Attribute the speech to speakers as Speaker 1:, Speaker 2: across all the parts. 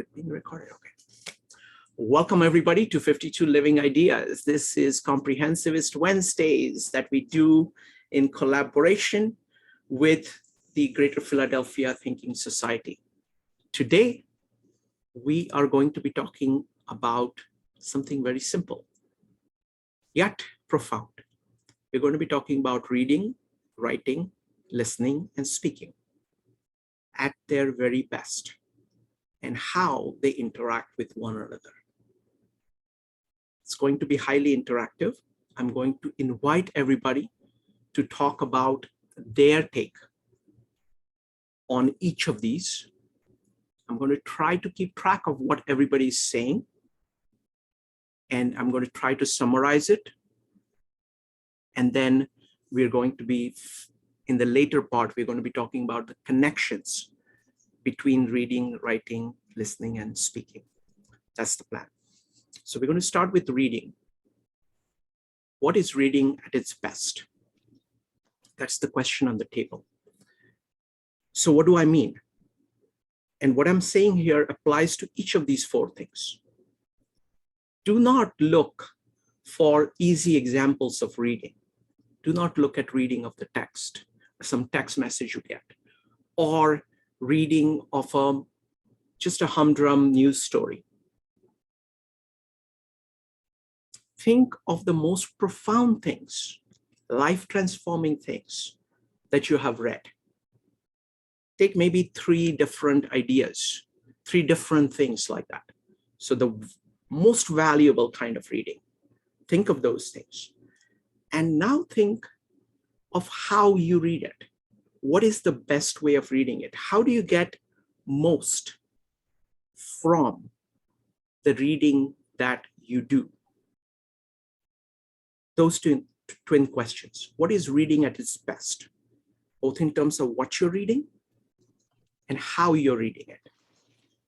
Speaker 1: it being recorded? Okay. Welcome everybody to 52 Living Ideas. This is Comprehensivist Wednesdays that we do in collaboration with the Greater Philadelphia Thinking Society. Today, we are going to be talking about something very simple, yet profound. We're going to be talking about reading, writing, listening, and speaking at their very best, and how they interact with one another. It's going to be highly interactive. I'm going to invite everybody to talk about their take on each of these. I'm going to try to keep track of what everybody is saying, and I'm going to try to summarize it. And then we're going to be, in the later part, we're going to be talking about the connections between reading, writing, listening, and speaking. That's the plan. So we're going to start with reading. What is reading at its best? That's the question on the table. So what do I mean? And what I'm saying here applies to each of these four things. Do not look for easy examples of reading. Do not look at reading of the text, some text message you get, or reading of just a humdrum news story. Think of the most profound things, life-transforming things that you have read. Take maybe three different ideas, three different things like that. So the most valuable kind of reading. Think of those things. And now think of how you read it. What is the best way of reading it? How do you get most from the reading that you do? Those twin questions. What is reading at its best? Both in terms of what you're reading and how you're reading it.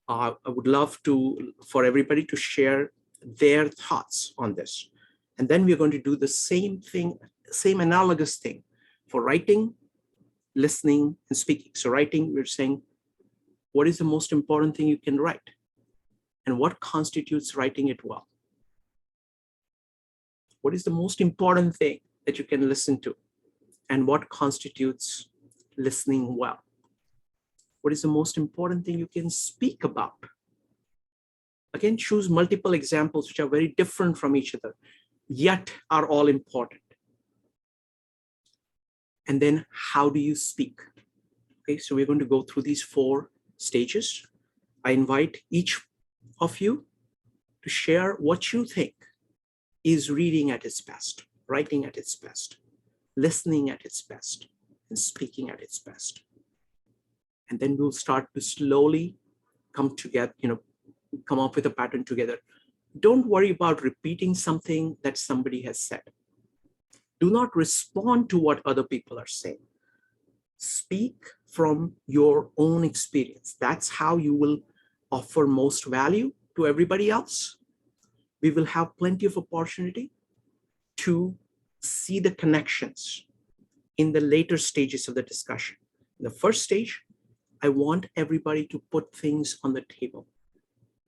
Speaker 1: I would love for everybody to share their thoughts on this. And then we're going to do the same thing, same analogous thing for writing, listening, and speaking. So writing, we're saying, what is the most important thing you can write? And what constitutes writing it well? What is the most important thing that you can listen to? And what constitutes listening well? What is the most important thing you can speak about? Again, choose multiple examples which are very different from each other, yet are all important. And then how do you speak? Okay, so we're going to go through these four stages. I invite each of you to share what you think is reading at its best, writing at its best, listening at its best, and speaking at its best. And then we'll start to slowly come together, come up with a pattern together. Don't worry about repeating something that somebody has said. Do not respond to what other people are saying. Speak from your own experience. That's how you will offer most value to everybody else. We will have plenty of opportunity to see the connections in the later stages of the discussion. In the first stage, I want everybody to put things on the table.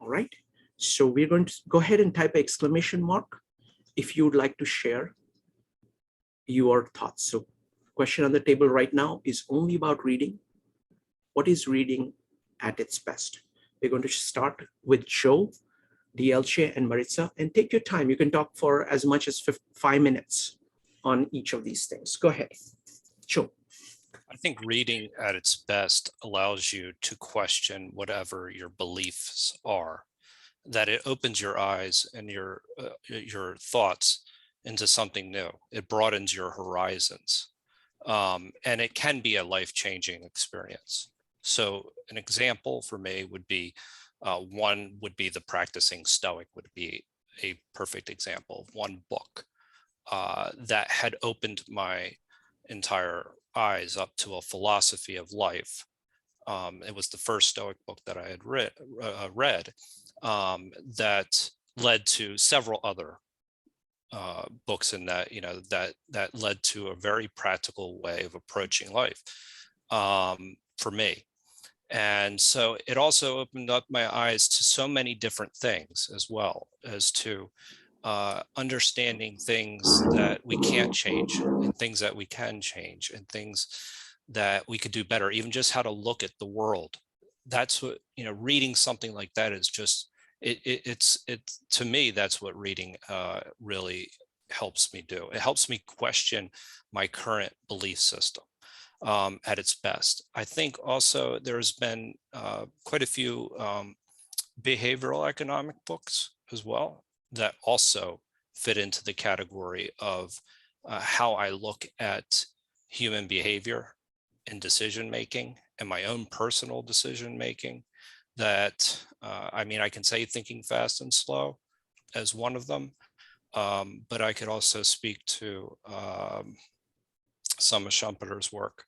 Speaker 1: All right. So we're going to go ahead and type an exclamation mark if you would like to share your thoughts. So question on the table right now is only about reading. What is reading at its best? We're going to start with Joe, Dielche, and Maritza, and take your time. You can talk for as much as 5 minutes on each of these things. Go ahead, Joe.
Speaker 2: I think reading at its best allows you to question whatever your beliefs are, that it opens your eyes and your thoughts into something new. It broadens your horizons, and it can be a life-changing experience. So an example for me would be, one would be The Practicing Stoic would be a perfect example of one book that had opened my entire eyes up to a philosophy of life. It was the first Stoic book that I had read that led to several other books in that, that led to a very practical way of approaching life for me. And so it also opened up my eyes to so many different things, as well as to understanding things that we can't change and things that we can change and things that we could do better, even just how to look at the world. That's what, reading something like that is just, it's to me, that's what reading really helps me do. It helps me question my current belief system at its best. I think also there's been quite a few behavioral economic books as well that also fit into the category of how I look at human behavior and decision making and my own personal decision making. That I can say Thinking Fast and Slow as one of them, but I could also speak to some of Schumpeter's work,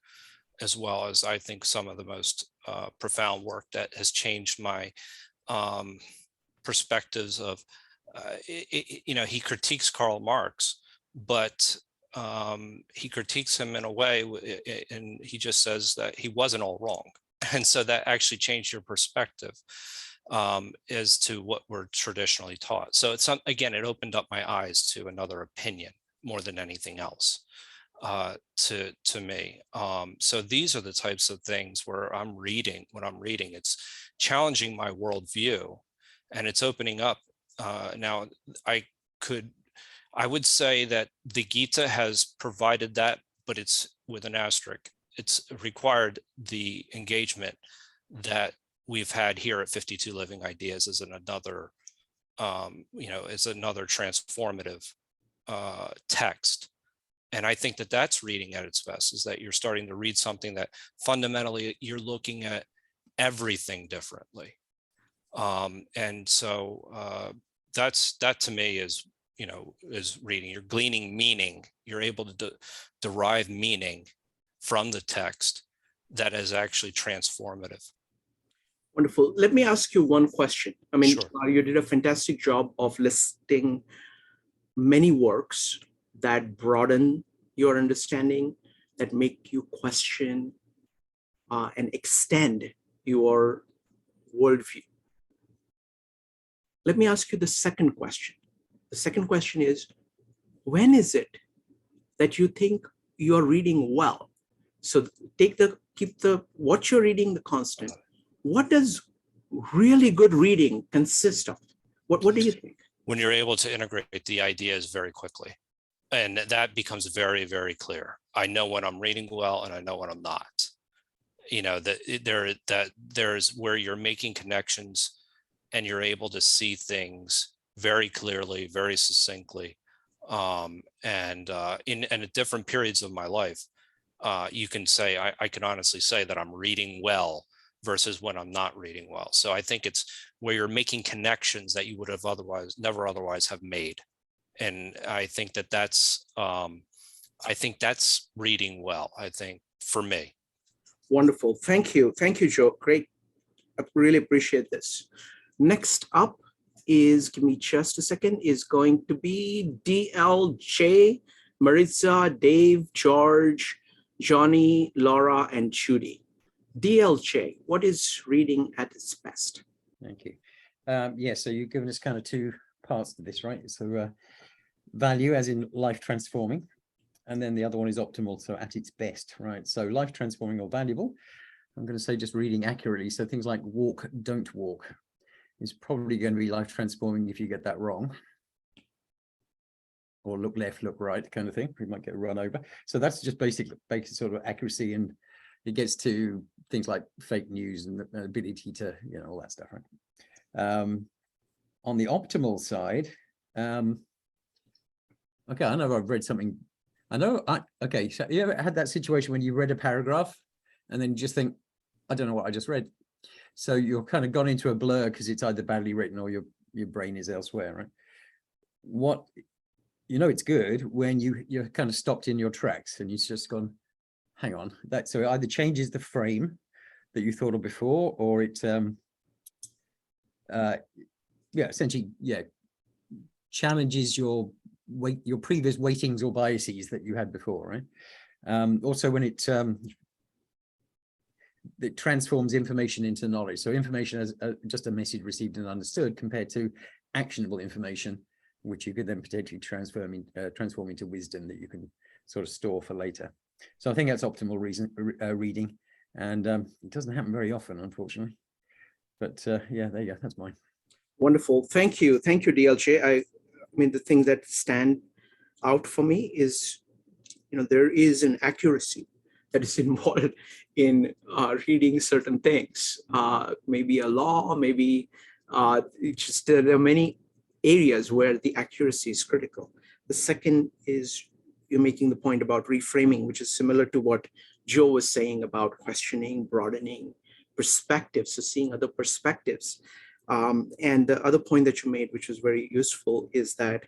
Speaker 2: as well as I think some of the most profound work that has changed my perspectives of, he critiques Karl Marx, but he critiques him in a way, and he just says that he wasn't all wrong. And so that actually changed your perspective as to what we're traditionally taught. So again, it opened up my eyes to another opinion more than anything else to me. So these are the types of things where when I'm reading, it's challenging my worldview, and it's opening up. Now, I would say that the Gita has provided that, but it's with an asterisk. It's required the engagement that we've had here at 52 Living Ideas as another, as another transformative text. And I think that that's reading at its best, is that you're starting to read something that fundamentally you're looking at everything differently. And so that to me is reading. You're gleaning meaning. You're able to derive meaning from the text that is actually transformative.
Speaker 1: Wonderful. Let me ask you one question.
Speaker 2: Sure.
Speaker 1: You did a fantastic job of listing many works that broaden your understanding, that make you question and extend your worldview. Let me ask you the second question. The second question is, when is it that you think you're reading well? So keep what you're reading the constant. What does really good reading consist of? What do you think?
Speaker 2: When you're able to integrate the ideas very quickly. And that becomes very, very clear. I know when I'm reading well, and I know when I'm not. That there's where you're making connections, and you're able to see things very clearly, very succinctly, and at different periods of my life, you can say I can honestly say that I'm reading well versus when I'm not reading well. So I think it's where you're making connections that you would have never otherwise have made. And I think that's reading well, I think, for me.
Speaker 1: Wonderful. Thank you, Joe. Great. I really appreciate this. Next up is, give me just a second, is going to be DLJ, Maritza, Dave, George, Johnny, Laura, and Judy. DLJ, what is reading at its best?
Speaker 3: Thank you. So you've given us kind of two parts to this, right? So value, as in life transforming, and then the other one is optimal, so at its best, right? So life transforming or valuable, I'm going to say just reading accurately. So things like walk, don't walk is probably going to be life transforming if you get that wrong. Or look left, look right kind of thing. We might get run over. So that's just basic sort of accuracy, and it gets to things like fake news and the ability to, all that stuff, right? On the optimal side, okay, I know I've read something. Okay, so you ever had that situation when you read a paragraph and then you just think, I don't know what I just read. So you're kind of gone into a blur because it's either badly written or your brain is elsewhere, right? It's good when you're kind of stopped in your tracks and you've just gone, hang on. So it either changes the frame that you thought of before, or it essentially challenges your previous weightings or biases that you had before, right? Also when it that transforms information into knowledge. So information as just a message received and understood, compared to actionable information, which you could then potentially transform into wisdom that you can sort of store for later. So I think that's optimal reading, and it doesn't happen very often, unfortunately. But yeah, there you go. That's mine.
Speaker 1: Wonderful. Thank you, DLJ. I mean, the thing that stand out for me is, there is an accuracy that is involved in reading certain things. Maybe a law, maybe it's just there are many areas where the accuracy is critical. The second is you're making the point about reframing, which is similar to what Joe was saying about questioning, broadening perspectives, so seeing other perspectives. And the other point that you made, which was very useful, is that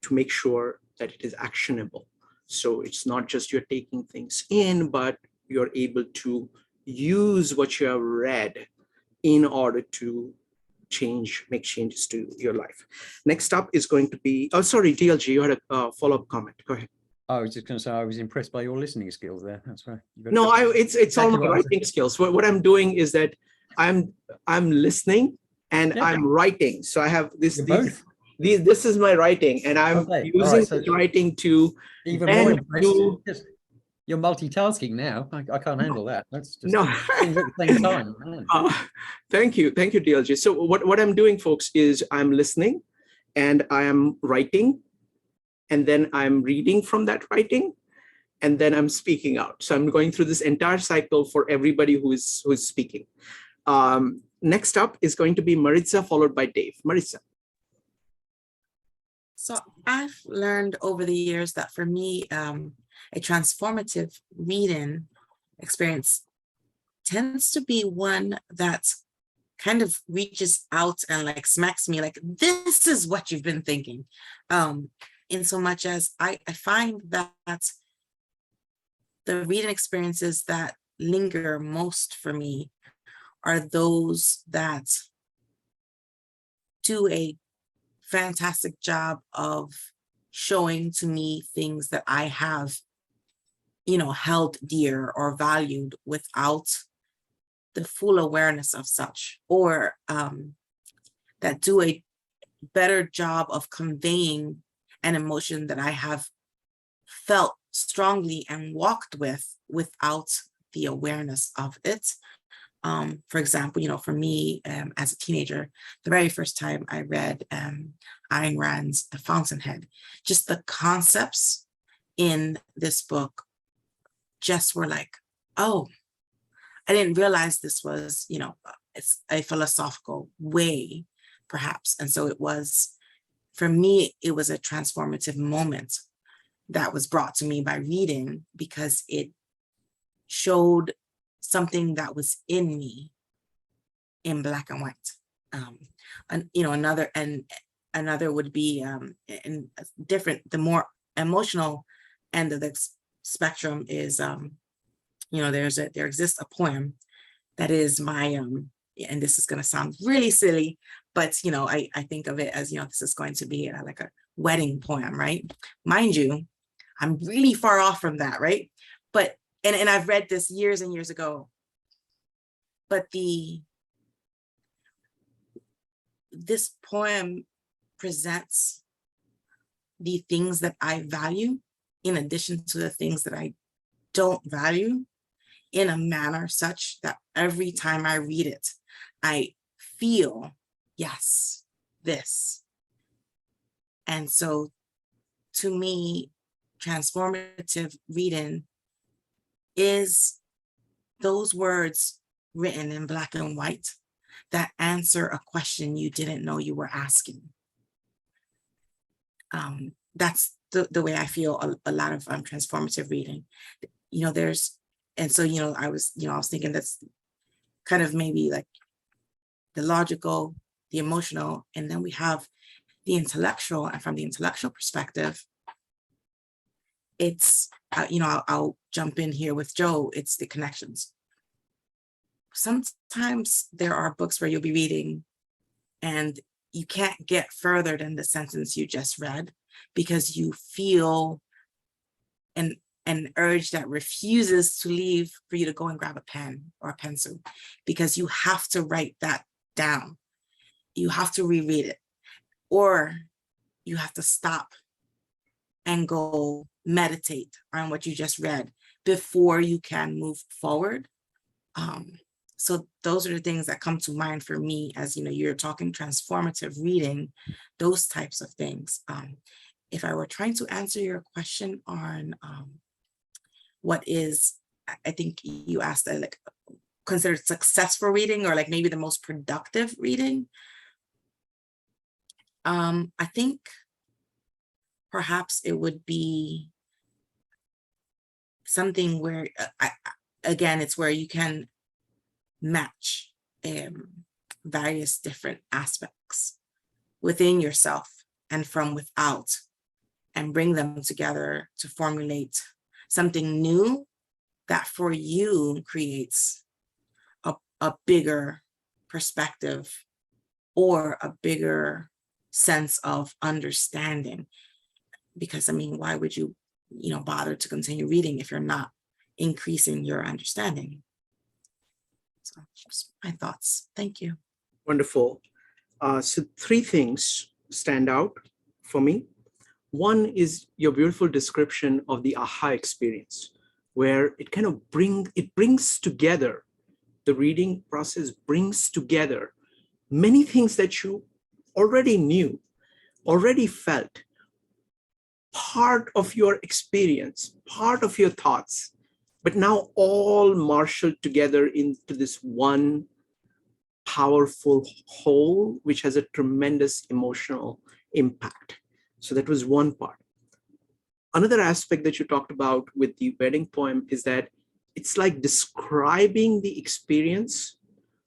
Speaker 1: to make sure that it is actionable. So it's not just you're taking things in, but you're able to use what you have read in order to make changes to your life. Next up is going to be, oh, sorry, DLG, you had a follow-up comment. Go ahead.
Speaker 3: I was just going to say I was impressed by your listening skills there. That's right.
Speaker 1: No, it's all my writing skills. What I'm doing is that I'm listening and I'm writing. So I have this is my writing, and I'm using this writing to
Speaker 3: even more impressive. You're multitasking now. I can't handle that. That's just things at the same time.
Speaker 1: Thank you, DLG. So what I'm doing, folks, is I'm listening and I am writing, and then I'm reading from that writing, and then I'm speaking out. So I'm going through this entire cycle for everybody who is speaking. Next up is going to be Maritza, followed by Dave. Maritza.
Speaker 4: So I've learned over the years that for me, a transformative reading experience tends to be one that kind of reaches out and like smacks me like, this is what you've been thinking. In so much as I find that the reading experiences that linger most for me are those that do a fantastic job of showing to me things that I have, held dear or valued without the full awareness of such, or that do a better job of conveying an emotion that I have felt strongly and walked with without the awareness of it. For example, for me, as a teenager, the very first time I read Ayn Rand's The Fountainhead, just the concepts in this book just were like, oh, I didn't realize this was, it's a philosophical way, perhaps. And so it was, for me, it was a transformative moment that was brought to me by reading, because it showed something that was in me in black and white. And another would be in different, the more emotional end of the spectrum is there exists a poem that is my and this is going to sound really silly, but I think of it as this is going to be like a wedding poem, right? Mind you, I'm really far off from that, right? But and I've read this years and years ago, but this poem presents the things that I value in addition to the things that I don't value in a manner such that every time I read it, I feel, yes, this. And so to me, transformative reading is those words written in black and white that answer a question you didn't know you were asking. That's the way I feel a lot of transformative reading. I was thinking that's kind of maybe like the logical, the emotional, and then we have the intellectual. And from the intellectual perspective, it's, I'll jump in here with Joe, it's the connections. Sometimes there are books where you'll be reading and you can't get further than the sentence you just read because you feel an urge that refuses to leave for you to go and grab a pen or a pencil, because you have to write that down. You have to reread it, or you have to stop and go meditate on what you just read before you can move forward. So those are the things that come to mind for me as, you're talking transformative reading, those types of things. If I were trying to answer your question on what is, I think you asked that, like, considered successful reading, or like maybe the most productive reading. I think perhaps it would be something where, again, it's where you can match various different aspects within yourself and from without, and bring them together to formulate something new that for you creates a bigger perspective or a bigger sense of understanding. Because, I mean, why would you, bother to continue reading if you're not increasing your understanding? So just my thoughts. Thank you.
Speaker 1: Wonderful. So 3 things stand out for me. One is your beautiful description of the aha experience, where it kind of brings together, the reading process brings together many things that you already knew, already felt, part of your experience, part of your thoughts, but now all marshaled together into this one powerful whole, which has a tremendous emotional impact. So that was one part. Another aspect that you talked about with the wedding poem is that it's like describing the experience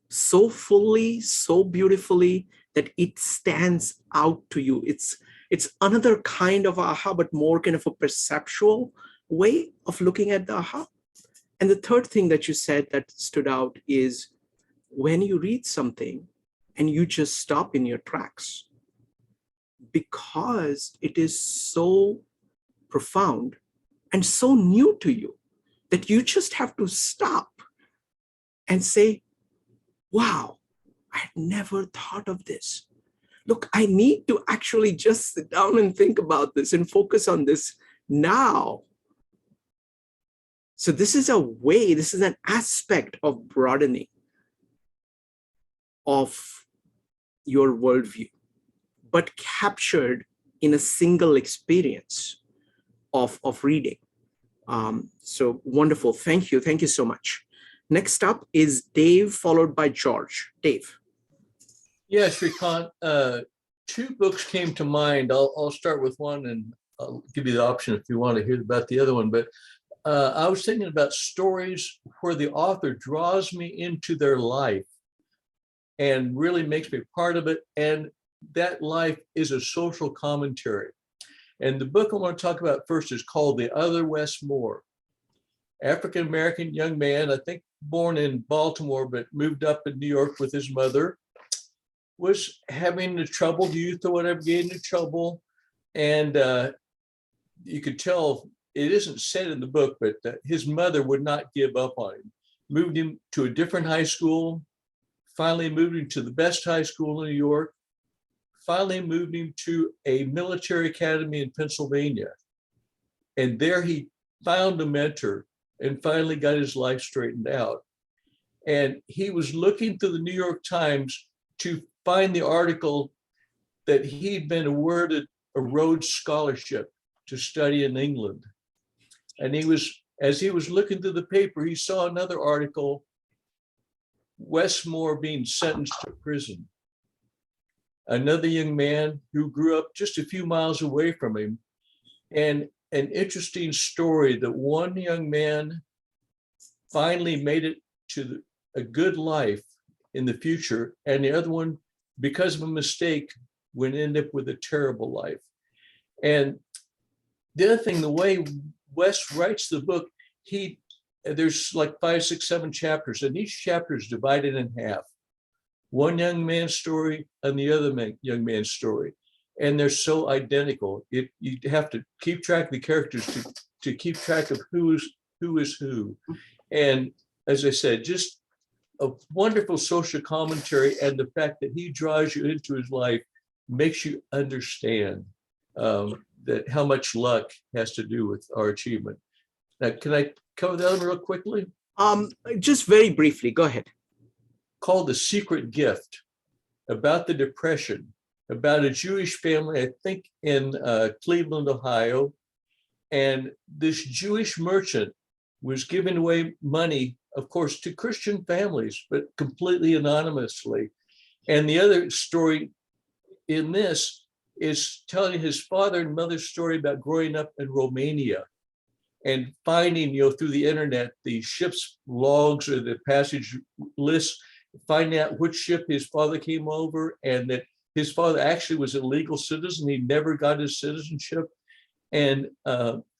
Speaker 1: so fully, so beautifully, that it stands out to you. It's another kind of aha, but more kind of a perceptual way of looking at the aha. And the third thing that you said that stood out is when you read something and you just stop in your tracks, because it is so profound and so new to you that you just have to stop and say, wow, I had never thought of this. Look, I need to actually just sit down and think about this and focus on this now. So this is a way, this is an aspect of broadening of your worldview, but captured in a single experience of reading. So wonderful. Thank you. Thank you so much. Next up is Dave, followed by George. Dave.
Speaker 5: Yeah, Shrikant, 2 books came to mind. I'll start with one and I'll give you the option if you want to hear about the other one. But I was thinking about stories where the author draws me into their life and really makes me part of it. And that life is a social commentary. And the book I want to talk about first is called The Other Westmore. African-American young man, I think born in Baltimore, but moved up in New York with his mother, was having the troubled youth or whatever, getting into trouble. And you could tell, it isn't said in the book, but his mother would not give up on him. Moved him to a different high school, finally moved him to the best high school in New York, finally moved him to a military academy in Pennsylvania. And there he found a mentor and finally got his life straightened out. And he was looking through the New York Times to find the article that he'd been awarded a Rhodes Scholarship to study in England. And as he was looking through the paper, he saw another article, Westmore being sentenced to prison. Another young man who grew up just a few miles away from him. And an interesting story that one young man finally made it to a good life in the future, and the other one, because of a mistake, would end up with a terrible life. And the other thing, the way Wes writes the book, there's like 5, 6, 7 chapters, and each chapter is divided in half. One young man's story and the other young man's story. And they're so identical. You have to keep track of the characters to to keep track of who is who. And as I said, just a wonderful social commentary, and the fact that he draws you into his life makes you understand that how much luck has to do with our achievement. Now, can I cover that one real quickly?
Speaker 1: Just very briefly, go ahead.
Speaker 5: Called The Secret Gift, about the Depression, about a Jewish family, I think in Cleveland, Ohio. And this Jewish merchant was giving away money, of course, to Christian families, but completely anonymously. And the other story in this is telling his father and mother's story about growing up in Romania and finding, through the internet, the ship's logs or the passage lists, finding out which ship his father came over, and that his father actually was a legal citizen. He never got his citizenship. And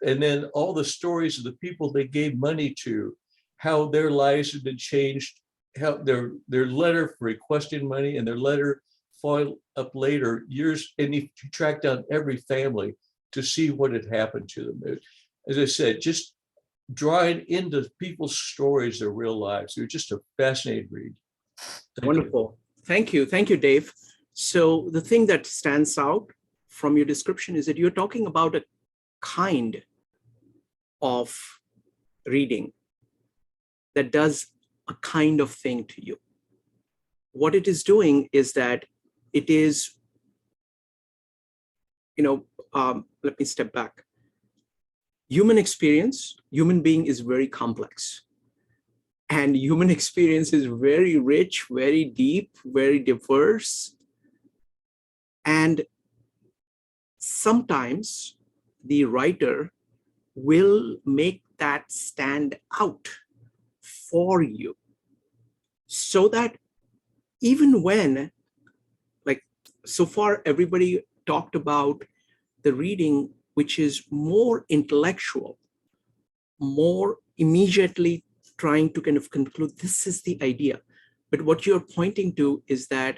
Speaker 5: then all the stories of the people they gave money to, how their lives had been changed, how their letter for requesting money and their letter followed up later years, and he tracked down every family to see what had happened to them. As I said, just drawing into people's stories, their real lives. It was just a fascinating read.
Speaker 1: Wonderful. Thank you. Thank you, Dave. So the thing that stands out from your description is that you're talking about a kind of reading that does a kind of thing to you. What it is doing is that it is, let me step back. Human experience, human being is very complex. And human experience is very rich, very deep, very diverse. And sometimes the writer will make that stand out for you, so that even when, like, so far everybody talked about the reading which is more intellectual, more immediately trying to kind of conclude this is the idea. But what you're pointing to is that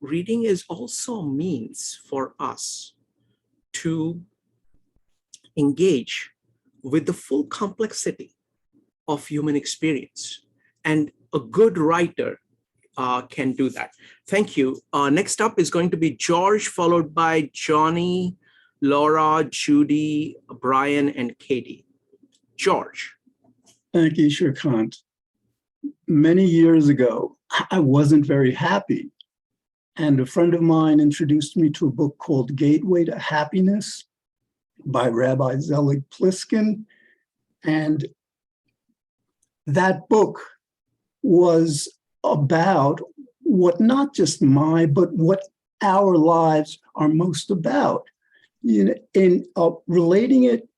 Speaker 1: reading is also a means for us to engage with the full complexity of human experience. And a good writer can do that. Thank you. Next up is going to be George, followed by Johnny, Laura, Judy, Brian, and Katie. George.
Speaker 6: Thank you, Shrikant. Many years ago, I wasn't very happy. And a friend of mine introduced me to a book called Gateway to Happiness by Rabbi Zelig Pliskin. And that book was about what not just but what our lives are most about. In relating it,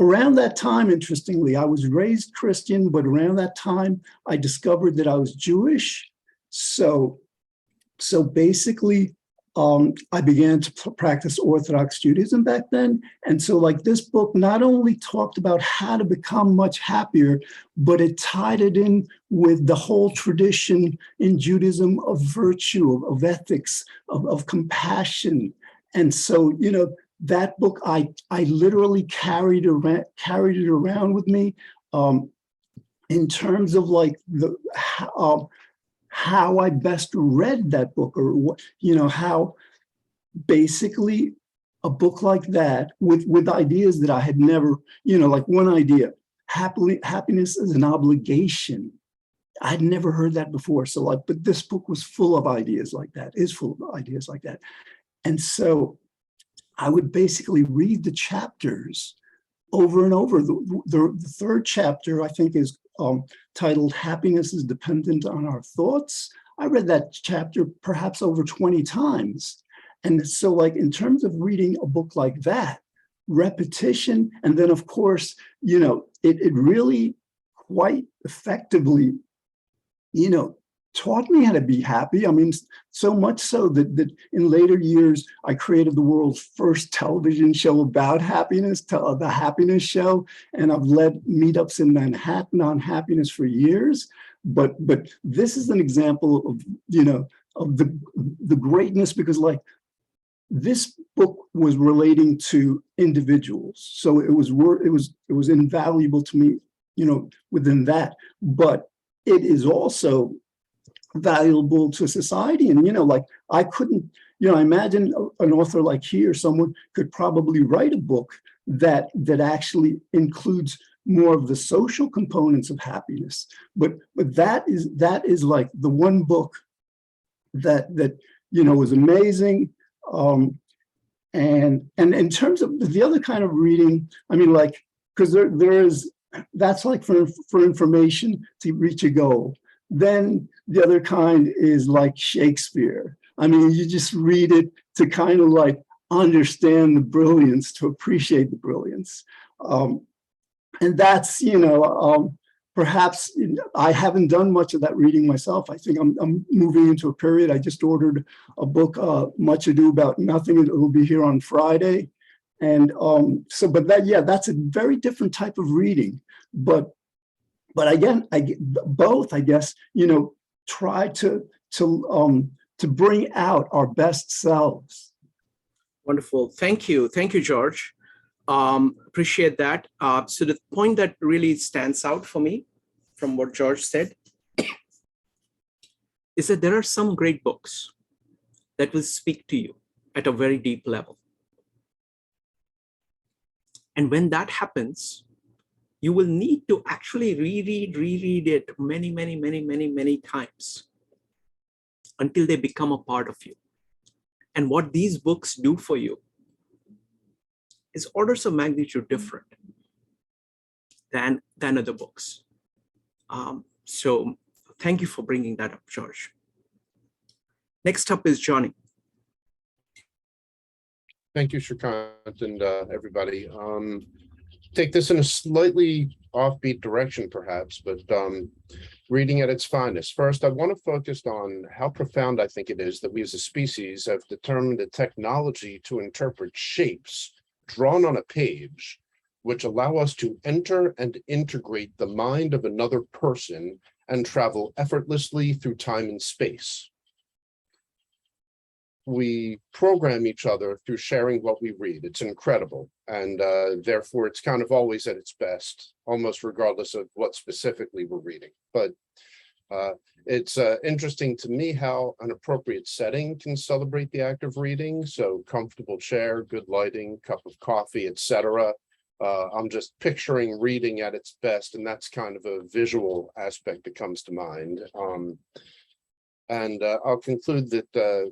Speaker 6: around that time, interestingly, I was raised Christian, but around that time, I discovered that I was Jewish. So basically, I began to practice Orthodox Judaism back then. And so this book not only talked about how to become much happier, but it tied it in with the whole tradition in Judaism of virtue, of ethics, of compassion. And so, that book, I literally carried it around with me in terms of how I best read that book, or what, how basically a book like that with ideas that I had never, one idea, happiness is an obligation. I'd never heard that before. So but this book was full of ideas like that, is full of ideas like that. And so I would basically read the chapters over and over. The third chapter, I think, is titled Happiness is Dependent on Our Thoughts. I read that chapter perhaps over 20 times. And so in terms of reading a book like that, repetition, and then of course, it really quite effectively, taught me how to be happy. I mean, so much so that in later years, I created the world's first television show about happiness, the Happiness Show, and I've led meetups in Manhattan on happiness for years. But this is an example of, of the greatness, because this book was relating to individuals. So it was invaluable to me, within that. But it is also valuable to society. And, like I couldn't, I imagine an author like he or someone could probably write a book that actually includes more of the social components of happiness. But that is like the one book that was amazing. And in terms of the other kind of reading, I mean, like, because there is, that's like for information to reach a goal. Then the other kind is like Shakespeare. I mean, you just read it to kind of like understand the brilliance, to appreciate the brilliance. And that's, perhaps I haven't done much of that reading myself. I think I'm moving into a period. I just ordered a book, Much Ado About Nothing. It will be here on Friday. And but that's a very different type of reading. But again, both, I guess, try to bring out our best selves.
Speaker 1: Wonderful. Thank you. Thank you, George. Appreciate that. So the point that really stands out for me from what George said is that there are some great books that will speak to you at a very deep level. And when that happens, you will need to actually reread it many times until they become a part of you. And what these books do for you is orders of magnitude different than other books. So thank you for bringing that up, George. Next up is Johnny.
Speaker 7: Thank you, Shrikant, and everybody. Take this in a slightly offbeat direction, perhaps, but reading at its finest. First, I want to focus on how profound I think it is that we as a species have determined a technology to interpret shapes drawn on a page, which allow us to enter and integrate the mind of another person and travel effortlessly through time and space. We program each other through sharing what we read. It's incredible. And therefore, it's kind of always at its best, almost regardless of what specifically we're reading. But it's interesting to me how an appropriate setting can celebrate the act of reading. So comfortable chair, good lighting, cup of coffee, etc. I'm just picturing reading at its best, and that's kind of a visual aspect that comes to mind. I'll conclude that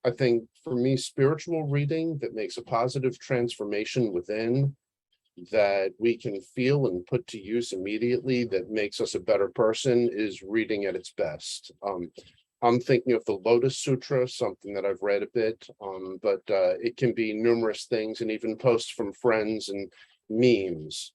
Speaker 7: I think for me, spiritual reading that makes a positive transformation within, that we can feel and put to use immediately, that makes us a better person, is reading at its best. I'm thinking of the Lotus Sutra, something that I've read a bit, but it can be numerous things, and even posts from friends and memes,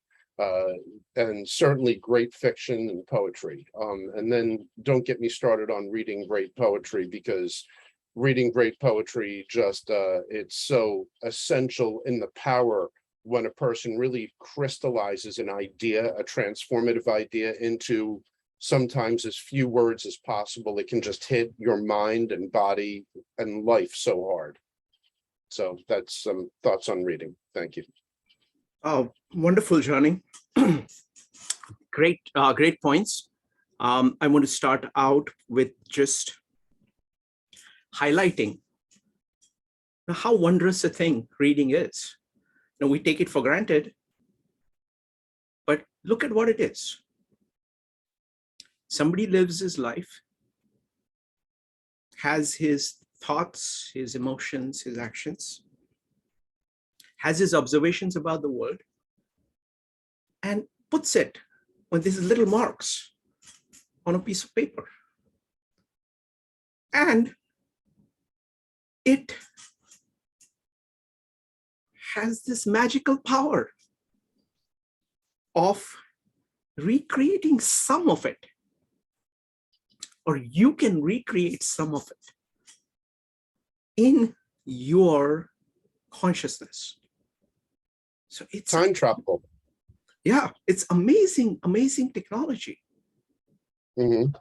Speaker 7: and certainly great fiction and poetry. And then don't get me started on reading great poetry, because reading great poetry just it's so essential in the power when a person really crystallizes an idea, a transformative idea, into sometimes as few words as possible. It can just hit your mind and body and life so hard. So that's some thoughts on reading. Thank you.
Speaker 1: Oh, wonderful, Johnny. Great points. I want to start out with just highlighting how wondrous a thing reading is. We take it for granted, but look at what it is. Somebody lives his life, has his thoughts, his emotions, his actions, has his observations about the world, and puts it with these little marks on a piece of paper. And it has this magical power of recreating some of it, or you can recreate some of it in your consciousness. So it's
Speaker 7: time travel.
Speaker 1: Yeah, it's amazing, amazing technology.
Speaker 7: Mm-hmm.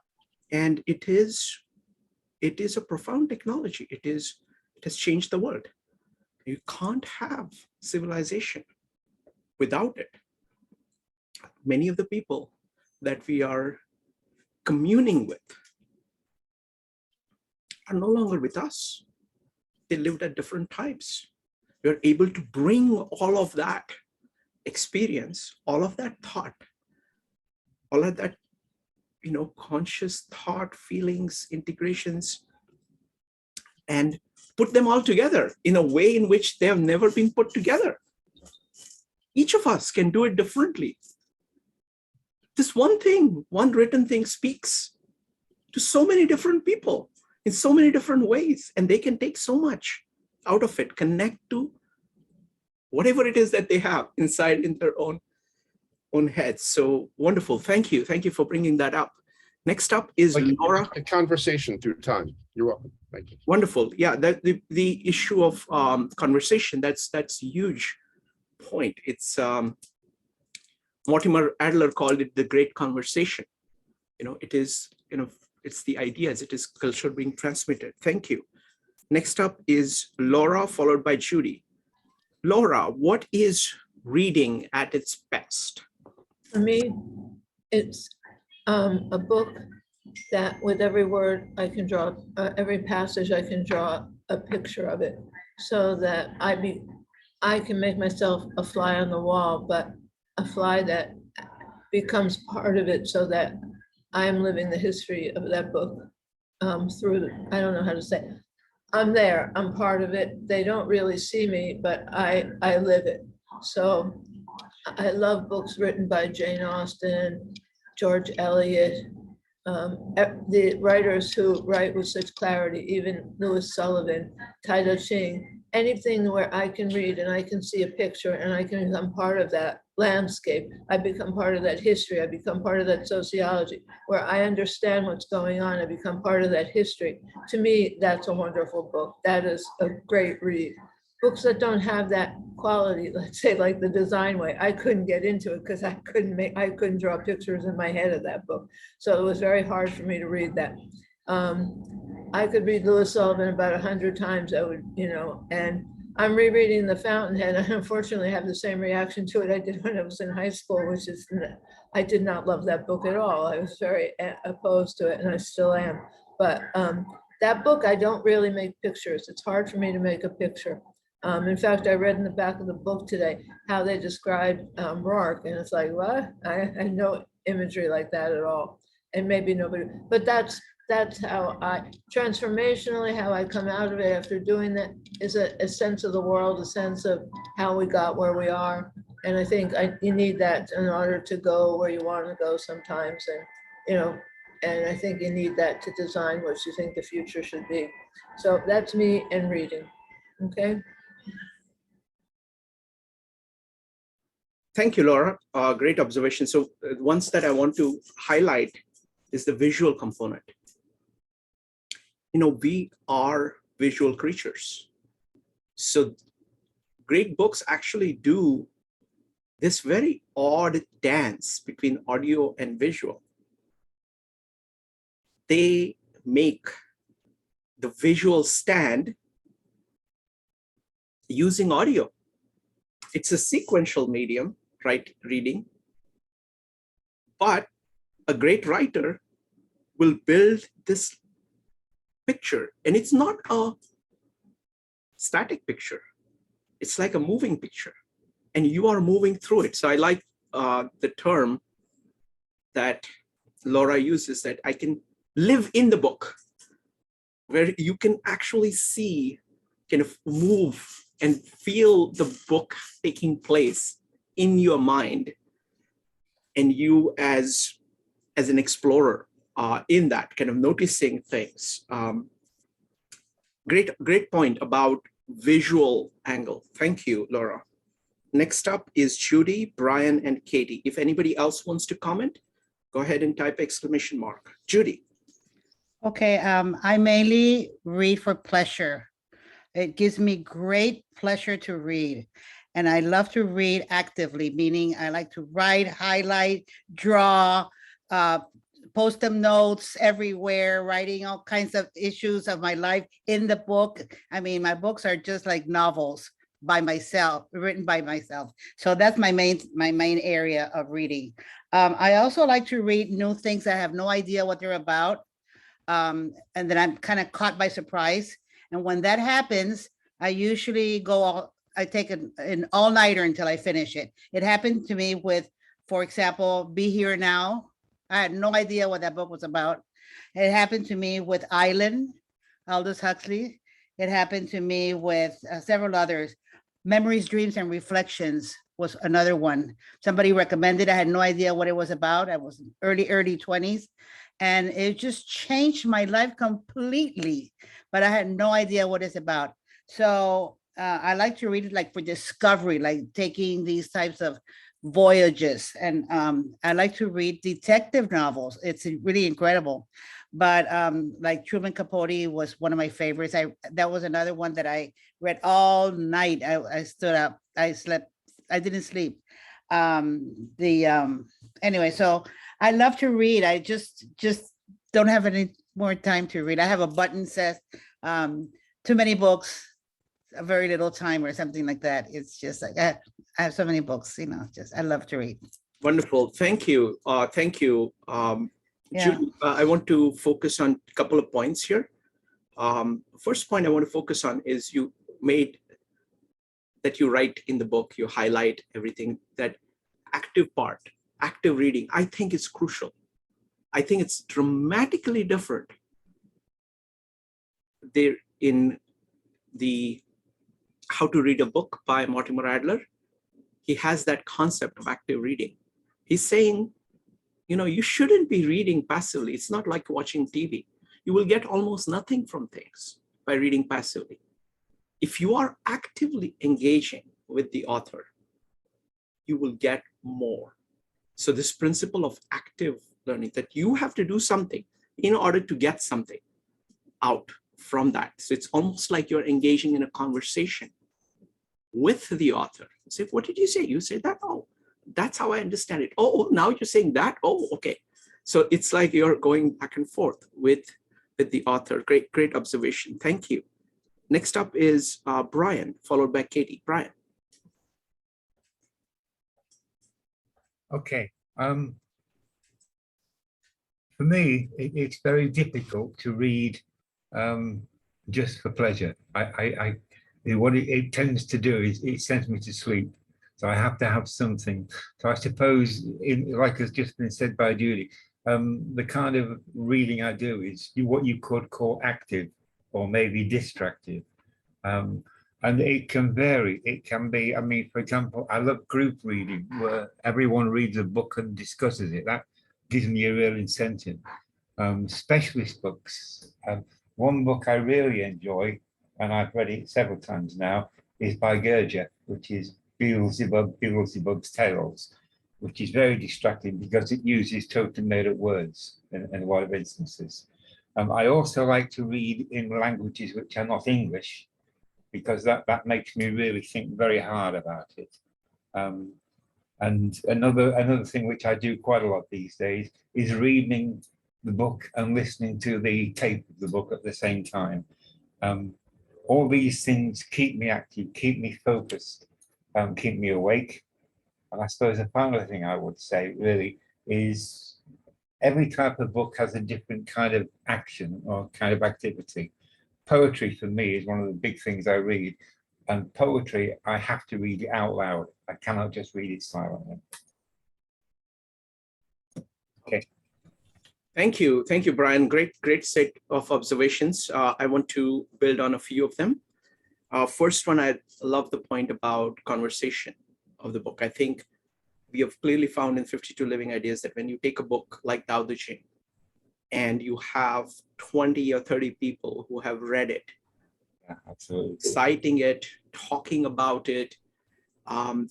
Speaker 1: And it is a profound technology. It has changed the world. You can't have civilization without it. Many of the people that we are communing with are no longer with us. They lived at different times. We're able to bring all of that experience, all of that thought, all of that, conscious thought, feelings, integrations, and put them all together in a way in which they have never been put together. Each of us can do it differently. This one thing, one written thing speaks to so many different people in so many different ways, and they can take so much out of it, connect to whatever it is that they have inside in their own heads. So wonderful. Thank you. Thank you for bringing that up. Next up is Laura.
Speaker 7: A conversation through time. You're welcome. Thank you.
Speaker 1: Wonderful. Yeah, the issue of conversation, that's a huge point. It's Mortimer Adler called it the great conversation. It is, it's the ideas, it is culture being transmitted. Thank you. Next up is Laura, followed by Judy. Laura, what is reading at its best?
Speaker 8: For me, it's a book that with every word I can draw, every passage I can draw a picture of it, so that I can make myself a fly on the wall, but a fly that becomes part of it, so that I'm living the history of that book through, I don't know how to say it. I'm there, I'm part of it. They don't really see me, but I live it. So I love books written by Jane Austen, George Eliot, the writers who write with such clarity, even Louis Sullivan, Tai Ching, anything where I can read and I can see a picture and I can become part of that landscape. I become part of that history. I become part of that sociology, where I understand what's going on. I become part of that history. To me, that's a wonderful book. That is a great read. Books that don't have that quality, let's say like The Design Way, I couldn't get into it because I couldn't draw pictures in my head of that book. So it was very hard for me to read that. I could read Louis Sullivan about 100 times. I would, and I'm rereading The Fountainhead. I unfortunately have the same reaction to it I did when I was in high school, which is I did not love that book at all. I was very opposed to it, and I still am. But that book, I don't really make pictures. It's hard for me to make a picture. In fact, I read in the back of the book today how they described Rourke, and it's like, what? I had no imagery like that at all. And maybe nobody, but that's how transformationally, how I come out of it after doing that is a sense of the world, a sense of how we got where we are. And I think you need that in order to go where you want to go sometimes. And, and I think you need that to design what you think the future should be. So that's me and reading, okay?
Speaker 1: Thank you, Laura. Great observation. So ones that I want to highlight is the visual component. We are visual creatures. So great books actually do this very odd dance between audio and visual. They make the visual stand using audio. It's a sequential medium, right? Reading. But a great writer will build this picture, and it's not a static picture. It's like a moving picture, and you are moving through it. So I like the term that Laura uses, that I can live in the book, where you can actually see, kind of move and feel the book taking place in your mind, and you as an explorer in that, kind of noticing things. Great point about visual angle. Thank you, Laura. Next up is Judy, Brian, and Katie. If anybody else wants to comment, go ahead and type exclamation mark. Judy.
Speaker 9: Okay, I mainly read for pleasure. It gives me great pleasure to read. And I love to read actively, meaning I like to write, highlight, draw, post-it notes everywhere, writing all kinds of issues of my life in the book. I mean, my books are just like novels. by myself, written by myself. So that's my main area of reading. I also like to read new things. I have no idea what they're about. And then I'm kind of caught by surprise. And when that happens, I usually I take an all-nighter until I finish it. It happened to me with, for example, Be Here Now. I had no idea what that book was about. It happened to me with Island, Aldous Huxley. It happened to me with several others. Memories, Dreams, and Reflections was another one. Somebody recommended. I had no idea what it was about. I was early 20s, and it just changed my life completely. But I had no idea what it's about. So I like to read it like for discovery, like taking these types of voyages. And I like to read detective novels. It's really incredible. But like Truman Capote was one of my favorites. That was another one that I read all night. I stood up, I slept, I didn't sleep. Anyway, so I love to read. I just don't have any more time to read. I have a button says too many books, a very little time or something like that. It's just like I have so many books, I love to read.
Speaker 1: Wonderful. Thank you. Thank you.
Speaker 9: Yeah.
Speaker 1: Julie, I want to focus on a couple of points here. First point I want to focus on is you made that you write in the book, you highlight everything, that active part, active reading, I think is crucial. I think it's dramatically different there in the How to Read a Book by Mortimer Adler. He has that concept of active reading. He's saying, you shouldn't be reading passively. It's not like watching TV. You will get almost nothing from things by reading passively. If you are actively engaging with the author, you will get more. So this principle of active learning, that you have to do something in order to get something out from that. So it's almost like you're engaging in a conversation with the author. You say, what did you say? You say that? Oh, that's how I understand it. Oh, now you're saying that? Oh, okay. So it's like you're going back and forth with the author. Great observation. Thank you. Next up is Brian, followed by Katie. Brian.
Speaker 10: Okay. For me, it's very difficult to read just for pleasure. What it tends to do is it sends me to sleep. So I have to have something. So I suppose, like has just been said by Judy, the kind of reading I do is what you could call active or maybe distractive. And it can vary. It can be, for example, I love group reading where everyone reads a book and discusses it. That gives me a real incentive. Specialist books. One book I really enjoy, and I've read it several times now, is by Gurdjieff, which is Beelzebub's Tales, which is very distracting because it uses totally made-up words in a lot of instances. I also like to read in languages which are not English, because that makes me really think very hard about it. And another thing which I do quite a lot these days is reading the book and listening to the tape of the book at the same time. All these things keep me active, keep me focused, keep me awake. And I suppose the final thing I would say really is every type of book has a different kind of action or kind of activity. Poetry for me is one of the big things I read, and poetry, I have to read it out loud. I cannot just read it silently. Okay.
Speaker 1: Thank you, Brian. Great set of observations. I want to build on a few of them. First one, I love the point about conversation of the book. I think we have clearly found in 52 Living Ideas that when you take a book like Tao Te Ching and you have 20 or 30 people who have read it,
Speaker 10: absolutely,
Speaker 1: citing it, talking about it,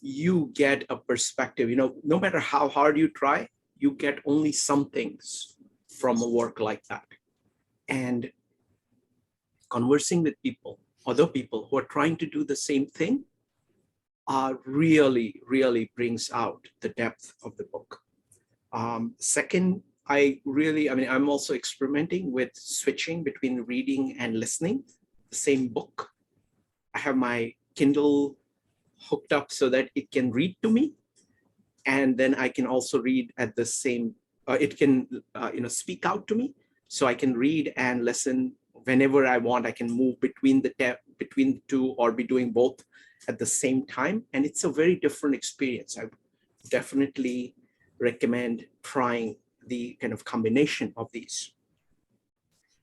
Speaker 1: you get a perspective. No matter how hard you try, you get only some things from a work like that. And conversing with other people who are trying to do the same thing, really brings out the depth of the book. Second, I'm also experimenting with switching between reading and listening the same book. I have my Kindle hooked up so that it can read to me. And then I can also read at the same, it can speak out to me. So I can read and listen whenever I want. I can move between the two or be doing both at the same time. And it's a very different experience. I definitely recommend trying the kind of combination of these.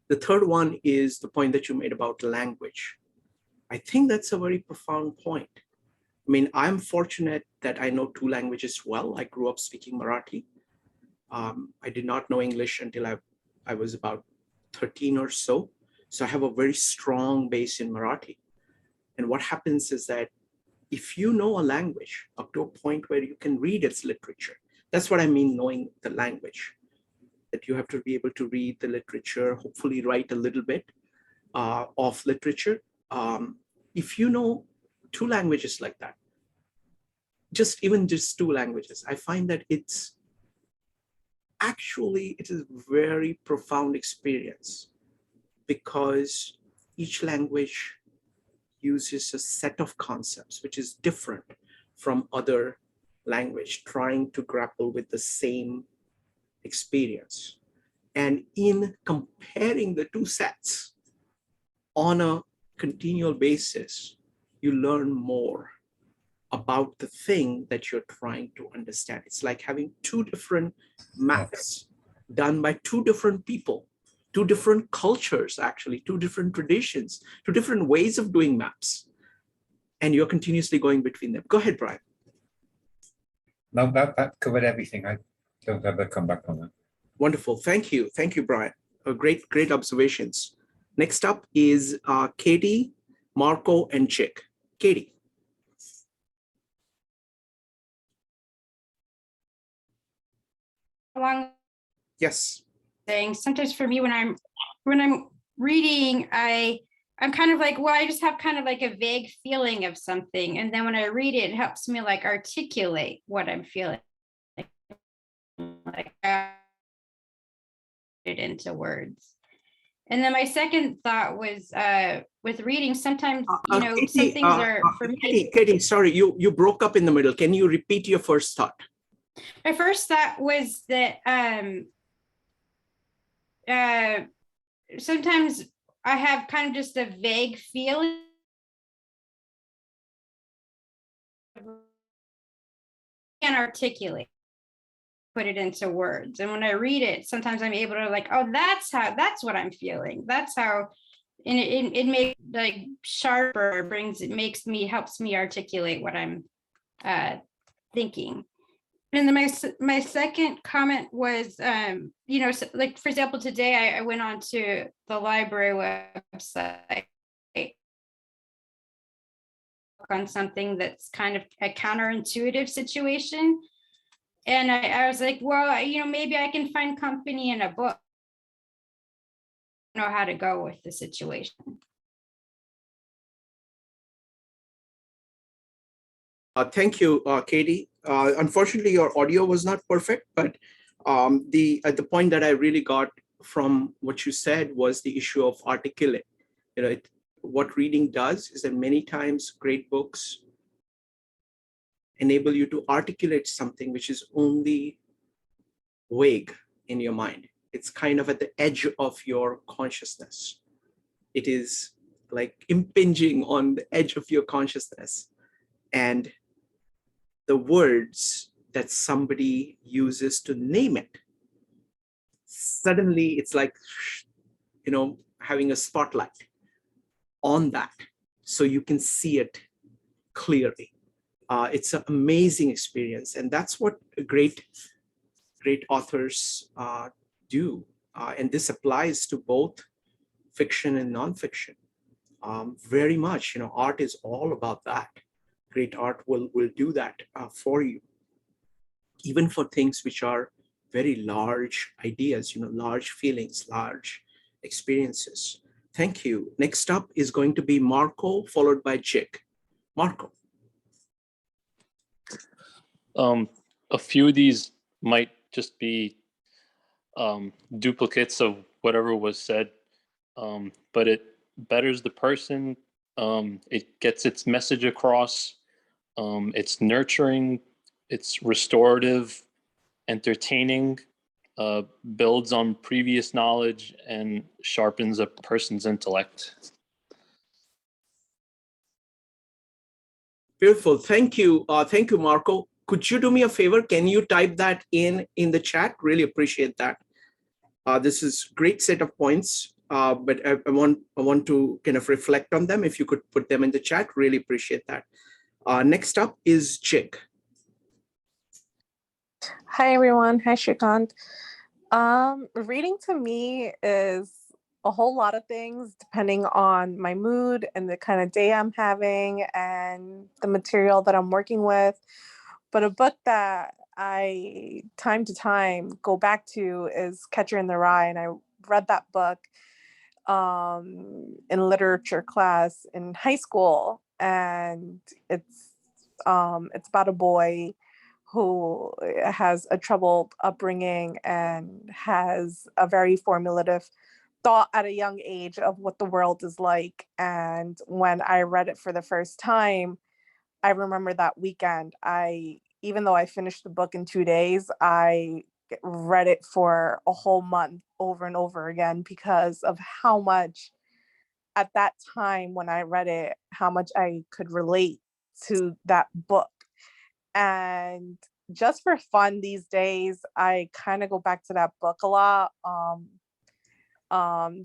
Speaker 1: The third one is the point that you made about language. I think that's a very profound point. I mean, I'm fortunate that I know two languages well. I grew up speaking Marathi. I did not know English until I was about 13 or so. So I have a very strong base in Marathi. And what happens is that if you know a language up to a point where you can read its literature, that's what I mean knowing the language, that you have to be able to read the literature, hopefully write a little bit of literature. If you know two languages like that, just two languages, I find that it is a very profound experience, because each language uses a set of concepts which is different from other language, trying to grapple with the same experience. And in comparing the two sets on a continual basis, you learn more about the thing that you're trying to understand. It's like having two different maps done by two different people, two different cultures, actually, two different traditions, two different ways of doing maps. And you're continuously going between them. Go ahead, Brian.
Speaker 10: No, that covered everything. I don't ever come back on that.
Speaker 1: Wonderful. Thank you. Thank you, Brian. Great observations. Next up is Katie, Marco, and Chick. Katie.
Speaker 11: Along
Speaker 1: Yes.
Speaker 11: things, sometimes for me when I'm reading, I'm kind of like, well, I just have kind of like a vague feeling of something, and then when I read it, it helps me like articulate what I'm feeling, like it into words. And then my second thought was with reading, sometimes
Speaker 1: Katie,
Speaker 11: some things are for me.
Speaker 1: Katie, sorry, you broke up in the middle. Can you repeat your first thought?
Speaker 11: My first thought was that sometimes I have kind of just a vague feeling and articulate, put it into words. And when I read it, sometimes I'm able to like, oh, that's what I'm feeling. That's how, and it makes like sharper, helps me articulate what I'm thinking. And then my second comment was, so like, for example, today I went on to the library website on something that's kind of a counterintuitive situation. And I was like, well, maybe I can find company in a book. I know how to go with the situation.
Speaker 1: Thank you, Katie. Unfortunately, your audio was not perfect, but the point that I really got from what you said was the issue of articulate. What reading does is that many times great books enable you to articulate something which is only vague in your mind. It's kind of at the edge of your consciousness. It is like impinging on the edge of your consciousness. And the words that somebody uses to name it, suddenly it's like, having a spotlight on that so you can see it clearly. It's an amazing experience, and that's what great authors do. And this applies to both fiction and nonfiction. Very much, art is all about that. Great art will do that for you, even for things which are very large ideas, large feelings, large experiences. Thank you. Next up is going to be Marco, followed by Chick. Marco.
Speaker 12: A few of these might just be duplicates of whatever was said, but it betters the person. It gets its message across. It's nurturing, it's restorative, entertaining, builds on previous knowledge, and sharpens a person's intellect.
Speaker 1: Beautiful. Thank you. Thank you, Marco. Could you do me a favor? Can you type that in the chat? Really appreciate that. This is great set of points, but I want to kind of reflect on them. If you could put them in the chat, really appreciate that. Next up is Chick.
Speaker 13: Hi, everyone. Hi, Shrikant. Reading to me is a whole lot of things depending on my mood and the kind of day I'm having and the material that I'm working with. But a book that I, time to time, go back to is Catcher in the Rye. And I read that book in literature class in high school. And it's about a boy who has a troubled upbringing and has a very formulative thought at a young age of what the world is like. And when I read it for the first time, I remember that weekend, even though I finished the book in 2 days, I read it for a whole month over and over again because of how much at that time when I read it, how much I could relate to that book. And just for fun these days, I kind of go back to that book a lot,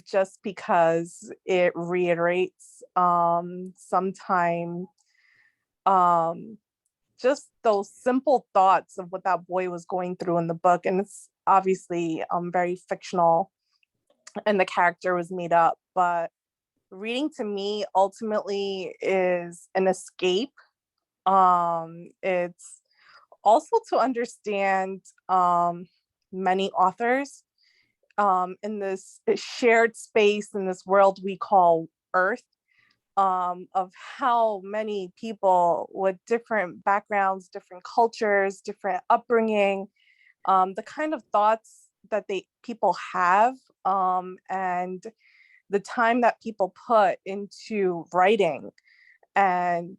Speaker 13: just because it reiterates sometimes just those simple thoughts of what that boy was going through in the book. And it's obviously very fictional and the character was made up, but reading to me ultimately is an escape. It's also to understand many authors in this shared space in this world we call Earth, of how many people with different backgrounds, different cultures, different upbringing, the kind of thoughts that people have, and the time that people put into writing, and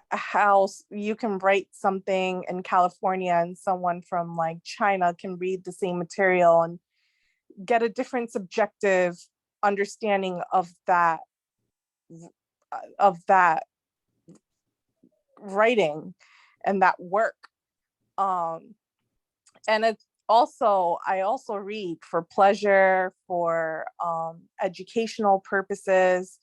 Speaker 13: how you can write something in California and someone from like China can read the same material and get a different subjective understanding of that writing and that work. And it's also, I also read for pleasure, for educational purposes,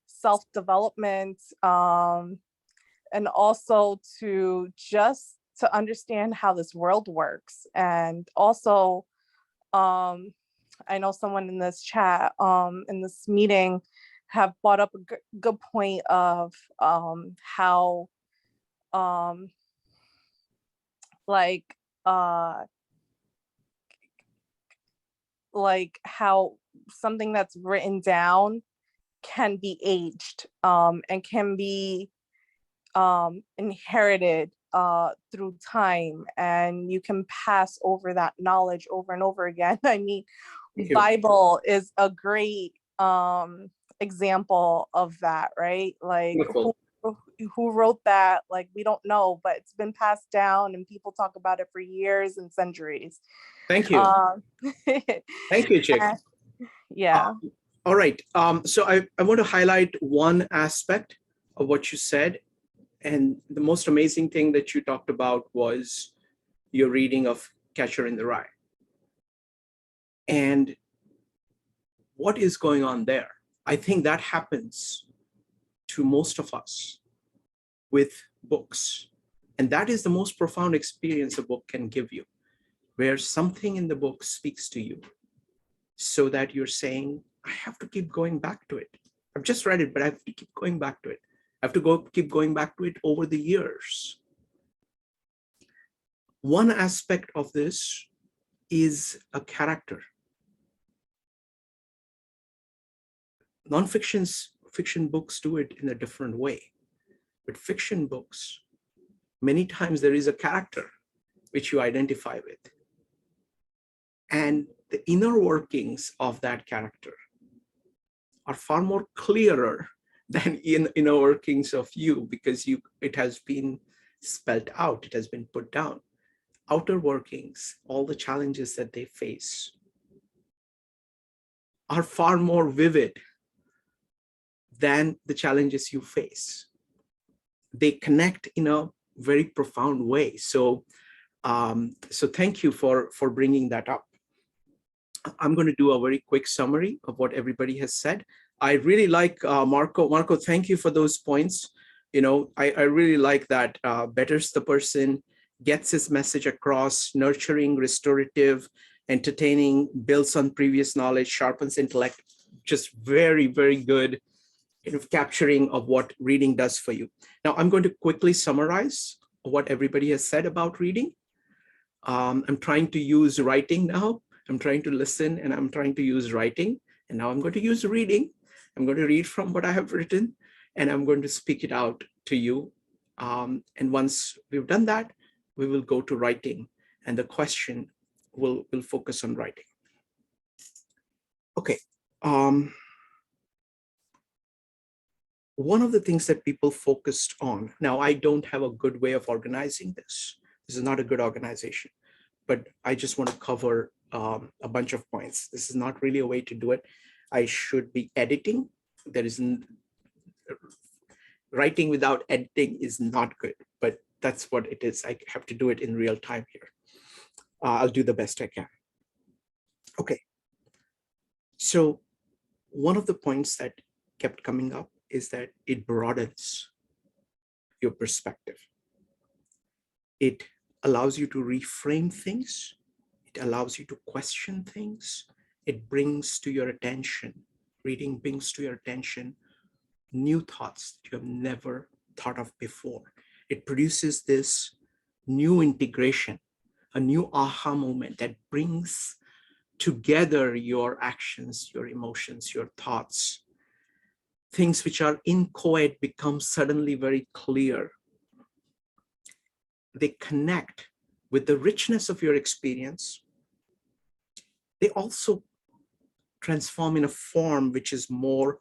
Speaker 13: self-development, and also to understand how this world works. And also, I know someone in this chat, in this meeting, have brought up a good point of how how something that's written down can be aged, and can be inherited through time, and you can pass over that knowledge over and over again. I mean, Bible is a great example of that, right? Like who wrote that? Like, we don't know, but it's been passed down and people talk about it for years and centuries.
Speaker 1: Thank you. Thank you, Chick.
Speaker 13: Yeah.
Speaker 1: All right. So I want to highlight one aspect of what you said. And the most amazing thing that you talked about was your reading of Catcher in the Rye. And what is going on there? I think that happens to most of us with books. And that is the most profound experience a book can give you, where something in the book speaks to you so that you're saying, I have to keep going back to it. I've just read it, but I have to keep going back to it. I have to keep going back to it over the years. One aspect of this is a character. Fiction books do it in a different way. But fiction books, many times there is a character which you identify with. And the inner workings of that character are far more clearer than inner workings of you, because it has been spelled out, it has been put down. Outer workings, all the challenges that they face are far more vivid than the challenges you face. They connect in a very profound way. So thank you for bringing that up. I'm going to do a very quick summary of what everybody has said. I really like Marco. Marco, thank you for those points. I really like that. Betters the person, gets his message across, nurturing, restorative, entertaining, builds on previous knowledge, sharpens intellect. Just very, very good capturing of what reading does for you. Now, I'm going to quickly summarize what everybody has said about reading. I'm trying to use writing now. I'm trying to listen, and I'm trying to use writing. And now I'm going to use reading. I'm going to read from what I have written, and I'm going to speak it out to you. And once we've done that, we will go to writing, and the question will focus on writing. Okay. One of the things that people focused on, now I don't have a good way of organizing this. This is not a good organization, but I just want to cover a bunch of points. This is not really a way to do it. I should be editing. Writing without editing is not good, but that's what it is. I have to do it in real time here. I'll do the best I can. Okay. So one of the points that kept coming up is that it broadens your perspective. It allows you to reframe things. It allows you to question things. It brings to your attention, reading brings to your attention new thoughts that you have never thought of before. It produces this new integration, a new aha moment that brings together your actions, your emotions, your thoughts. Things which are inchoate become suddenly very clear. They connect with the richness of your experience. They also transform in a form which is more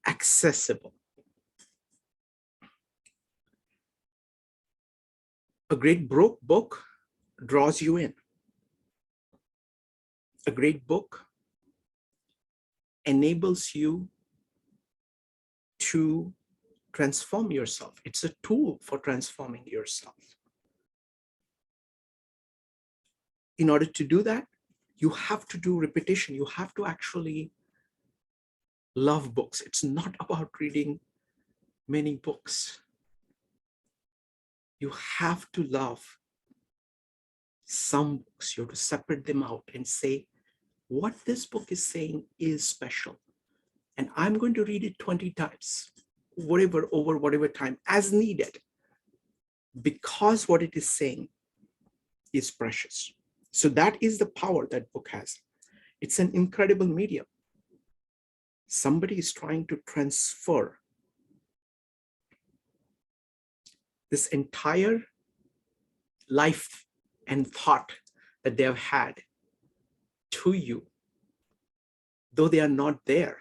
Speaker 1: accessible. A great book draws you in. A great book enables you to transform yourself. It's a tool for transforming yourself. In order to do that, you have to do repetition. You have to actually love books. It's not about reading many books. You have to love some books. You have to separate them out and say, what this book is saying is special. And I'm going to read it 20 times, over whatever time as needed, because what it is saying is precious. So that is the power that book has. It's an incredible medium. Somebody is trying to transfer this entire life and thought that they have had to you, though they are not there.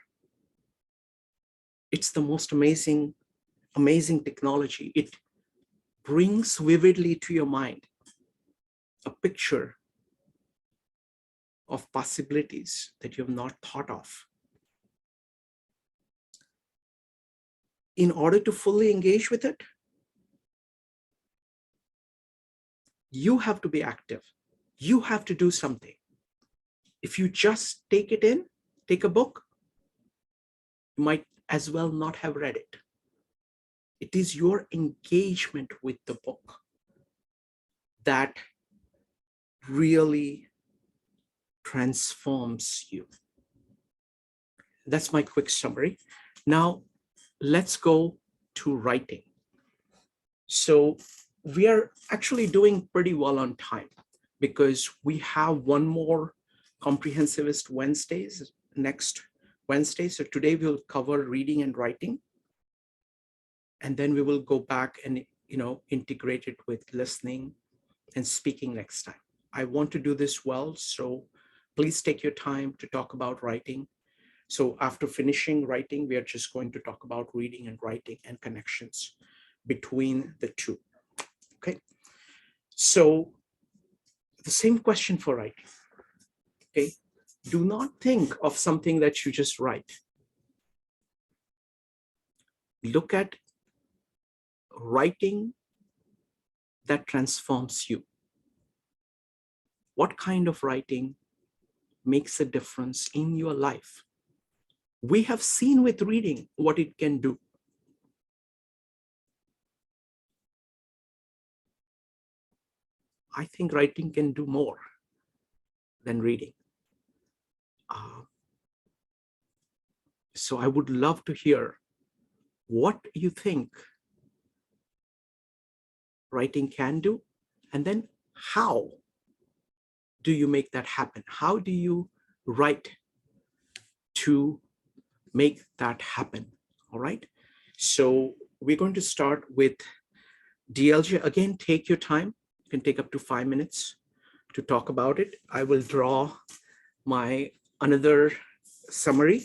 Speaker 1: It's the most amazing technology. It brings vividly to your mind a picture of possibilities that you have not thought of. In order to fully engage with it, you have to be active. You have to do something. If you just take it in, take a book, you might as well not have read it. It is your engagement with the book that really transforms you. That's my quick summary. Now, let's go to writing. So we are actually doing pretty well on time because we have one more Comprehensivist Wednesdays next Wednesday. So today we'll cover reading and writing. And then we will go back and integrate it with listening and speaking next time. I want to do this well, so please take your time to talk about writing So after finishing writing, we are just going to talk about reading and writing and connections between the two. Okay. So the same question for writing. Okay. Do not think of something that you just write. Look at writing that transforms you. What kind of writing makes a difference in your life? We have seen with reading what it can do. I think writing can do more than reading. So I would love to hear what you think writing can do, and then how do you make that happen? How do you write to make that happen? All right. So we're going to start with DLJ. Again, take your time. You can take up to 5 minutes to talk about it. I will draw my another summary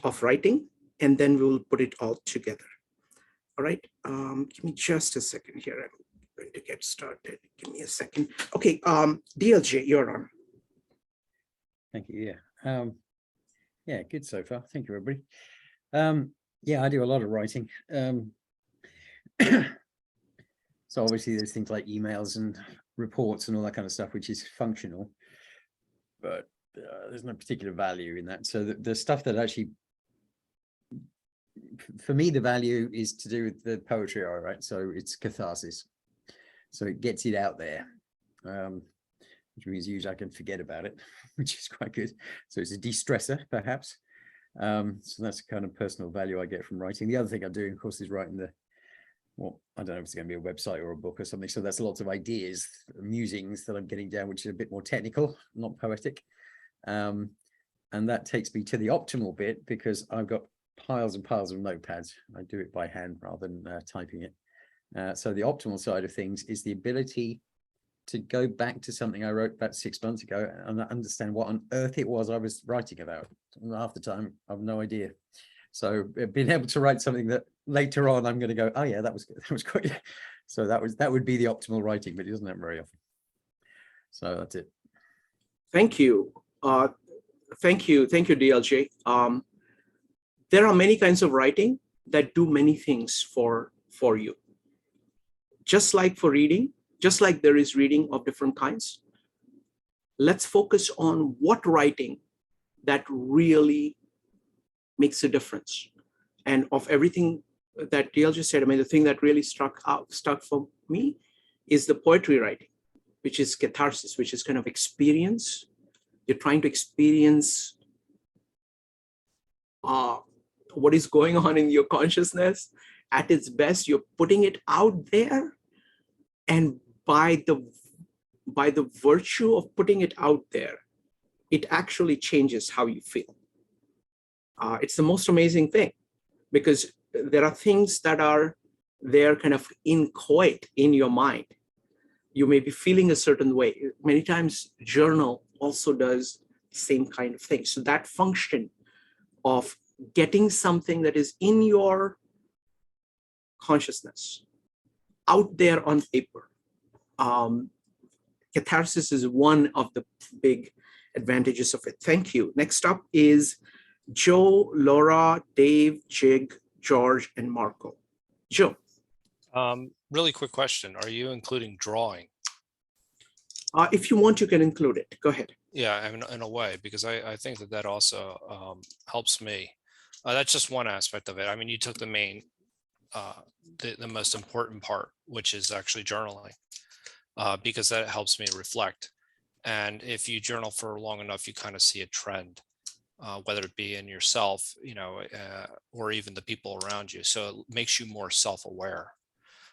Speaker 1: of writing, and then we'll put it all together. All right. Give me just a second here. I'm going to get started. Give me a second. Okay. DLJ, you're on.
Speaker 3: Thank you. Yeah, good so far. Thank you, everybody. Yeah, I do a lot of writing. So obviously there's things like emails and reports and all that kind of stuff, which is functional, but there's no particular value in that. So the stuff that actually, for me, the value is to do with the poetry I write. So it's catharsis. So it gets it out there, which means usually I can forget about it, which is quite good. So it's a de-stressor, perhaps. So that's the kind of personal value I get from writing. The other thing I'm doing, of course, is writing well, I don't know if it's going to be a website or a book or something. So that's lots of ideas, musings that I'm getting down, which is a bit more technical, not poetic. And that takes me to the optimal bit, because I've got piles and piles of notepads. I do it by hand rather than typing it. So the optimal side of things is the ability to go back to something I wrote about 6 months ago and understand what on earth it was I was writing about. And half the time, I have no idea. So being able to write something that later on I'm going to go, oh yeah, that was quite. So that would be the optimal writing, but it doesn't happen very often. So that's it.
Speaker 1: Thank you. Thank you, DLJ. There are many kinds of writing that do many things for you. Just like for reading, just like there is reading of different kinds, let's focus on what writing that really makes a difference. And of everything that DLJ said, I mean, the thing that really stuck for me is the poetry writing, which is catharsis, which is kind of experience. You're trying to experience what is going on in your consciousness at its best. You're putting it out there, and by the virtue of putting it out there, it actually changes how you feel. It's the most amazing thing, because there are things that are there kind of inchoate in your mind. You may be feeling a certain way. Many times journal also does the same kind of thing. So that function of getting something that is in your consciousness out there on paper. Catharsis is one of the big advantages of it. Thank you. Next up is Joe, Laura, Dave, Jig, George, and Marco. Joe.
Speaker 2: Really quick question. Are you including drawing?
Speaker 1: If you want, you can include it. Go ahead.
Speaker 2: Yeah, in a way, because I think that also helps me. That's just one aspect of it. I mean, you took the main, the most important part, which is actually journaling, because that helps me reflect. And if you journal for long enough, you kind of see a trend, whether it be in yourself, or even the people around you. So it makes you more self-aware.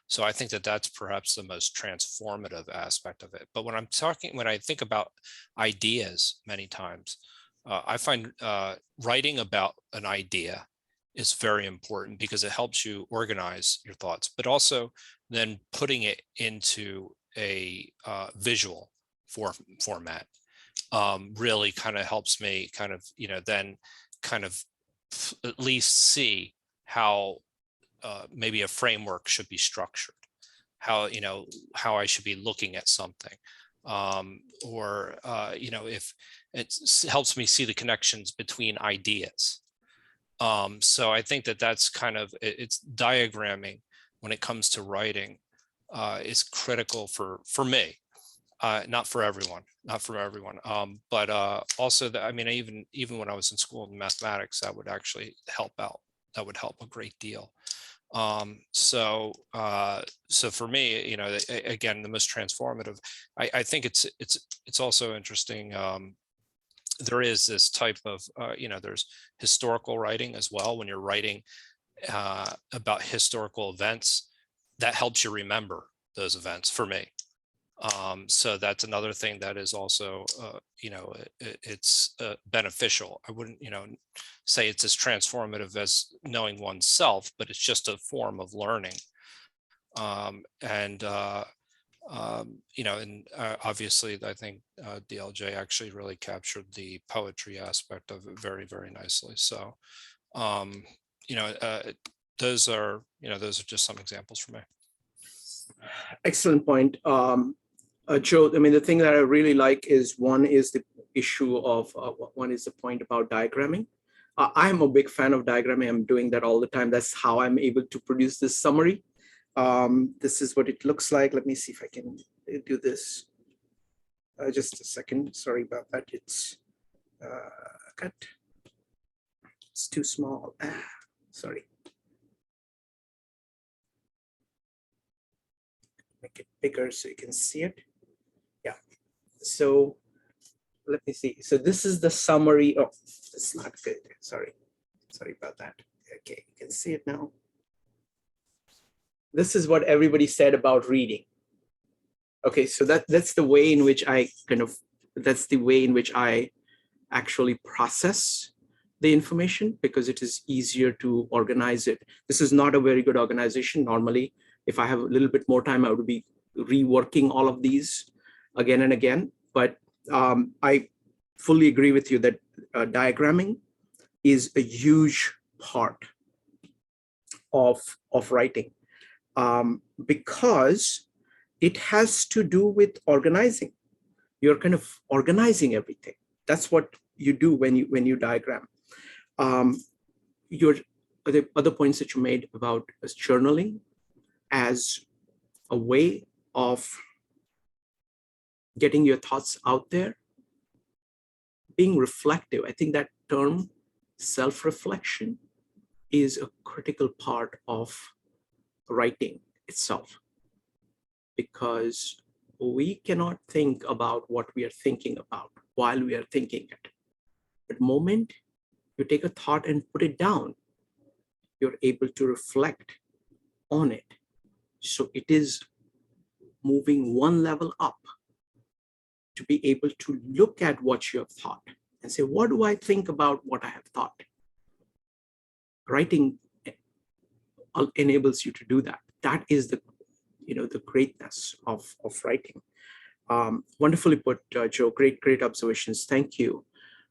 Speaker 2: So I think that that's perhaps the most transformative aspect of it. But when I think about ideas, many times, I find writing about an idea is very important, because it helps you organize your thoughts, but also then putting it into a visual format really kind of helps me kind of, then kind of at least see how maybe a framework should be structured, how, you know, how I should be looking at something, or, you know, if it helps me see the connections between ideas. So I think that that's kind of, it's diagramming when it comes to writing is critical for me, not for everyone, but also that, I mean, even when I was in school in mathematics, that would actually help out. That would help a great deal. So for me, you know, again, the most transformative, I think it's also interesting. There is this type of, you know, there's historical writing as well. When you're writing about historical events, that helps you remember those events for me. So that's another thing that is also, you know, it's beneficial. I wouldn't, you know, say it's as transformative as knowing oneself, but it's just a form of learning. You know, and obviously, I think DLJ actually really captured the poetry aspect of it very, very nicely. So, you know, those are just some examples for me.
Speaker 1: Excellent point. Joe, I mean, the thing that I really like is one is the issue of, one is the point about diagramming. I'm a big fan of diagramming. I'm doing that all the time. That's how I'm able to produce this summary. This is what it looks like. Let me see if I can do this. Just a second. Sorry about that. It's cut. It's too small. Sorry. Make it bigger so you can see it. Yeah. So let me see. So this is the summary. Oh, it's not good. Sorry about that. Okay, you can see it now. This is what everybody said about reading. Okay, so that's the way in which I actually process the information, because it is easier to organize it. This is not a very good organization. Normally, if I have a little bit more time, I would be reworking all of these again and again. But I fully agree with you that diagramming is a huge part of writing, because it has to do with organizing. You're kind of organizing everything. That's what you do when you diagram. The other points that you made about journaling as a way of getting your thoughts out there, being reflective. I think that term, self-reflection, is a critical part of writing itself, because we cannot think about what we are thinking about while we are thinking it. But the moment you take a thought and put it down, you're able to reflect on it. So it is moving one level up to be able to look at what you have thought and say, what do I think about what I have thought? Writing enables you to do that. That is the greatness of writing. Wonderfully put, Joe. Great observations. Thank you.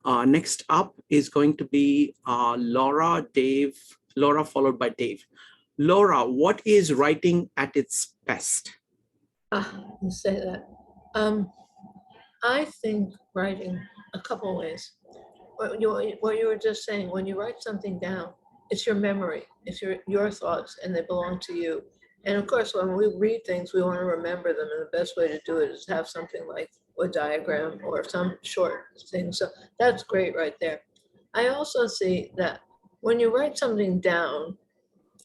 Speaker 1: Next up is going to be Laura, followed by Dave. Laura, what is writing at its best?
Speaker 8: You say that. I think writing a couple ways. What you were just saying, when you write something down, it's your memory, it's your thoughts, and they belong to you. And of course, when we read things, we want to remember them, and the best way to do it is have something like a diagram or some short thing. So that's great right there. I also see that when you write something down,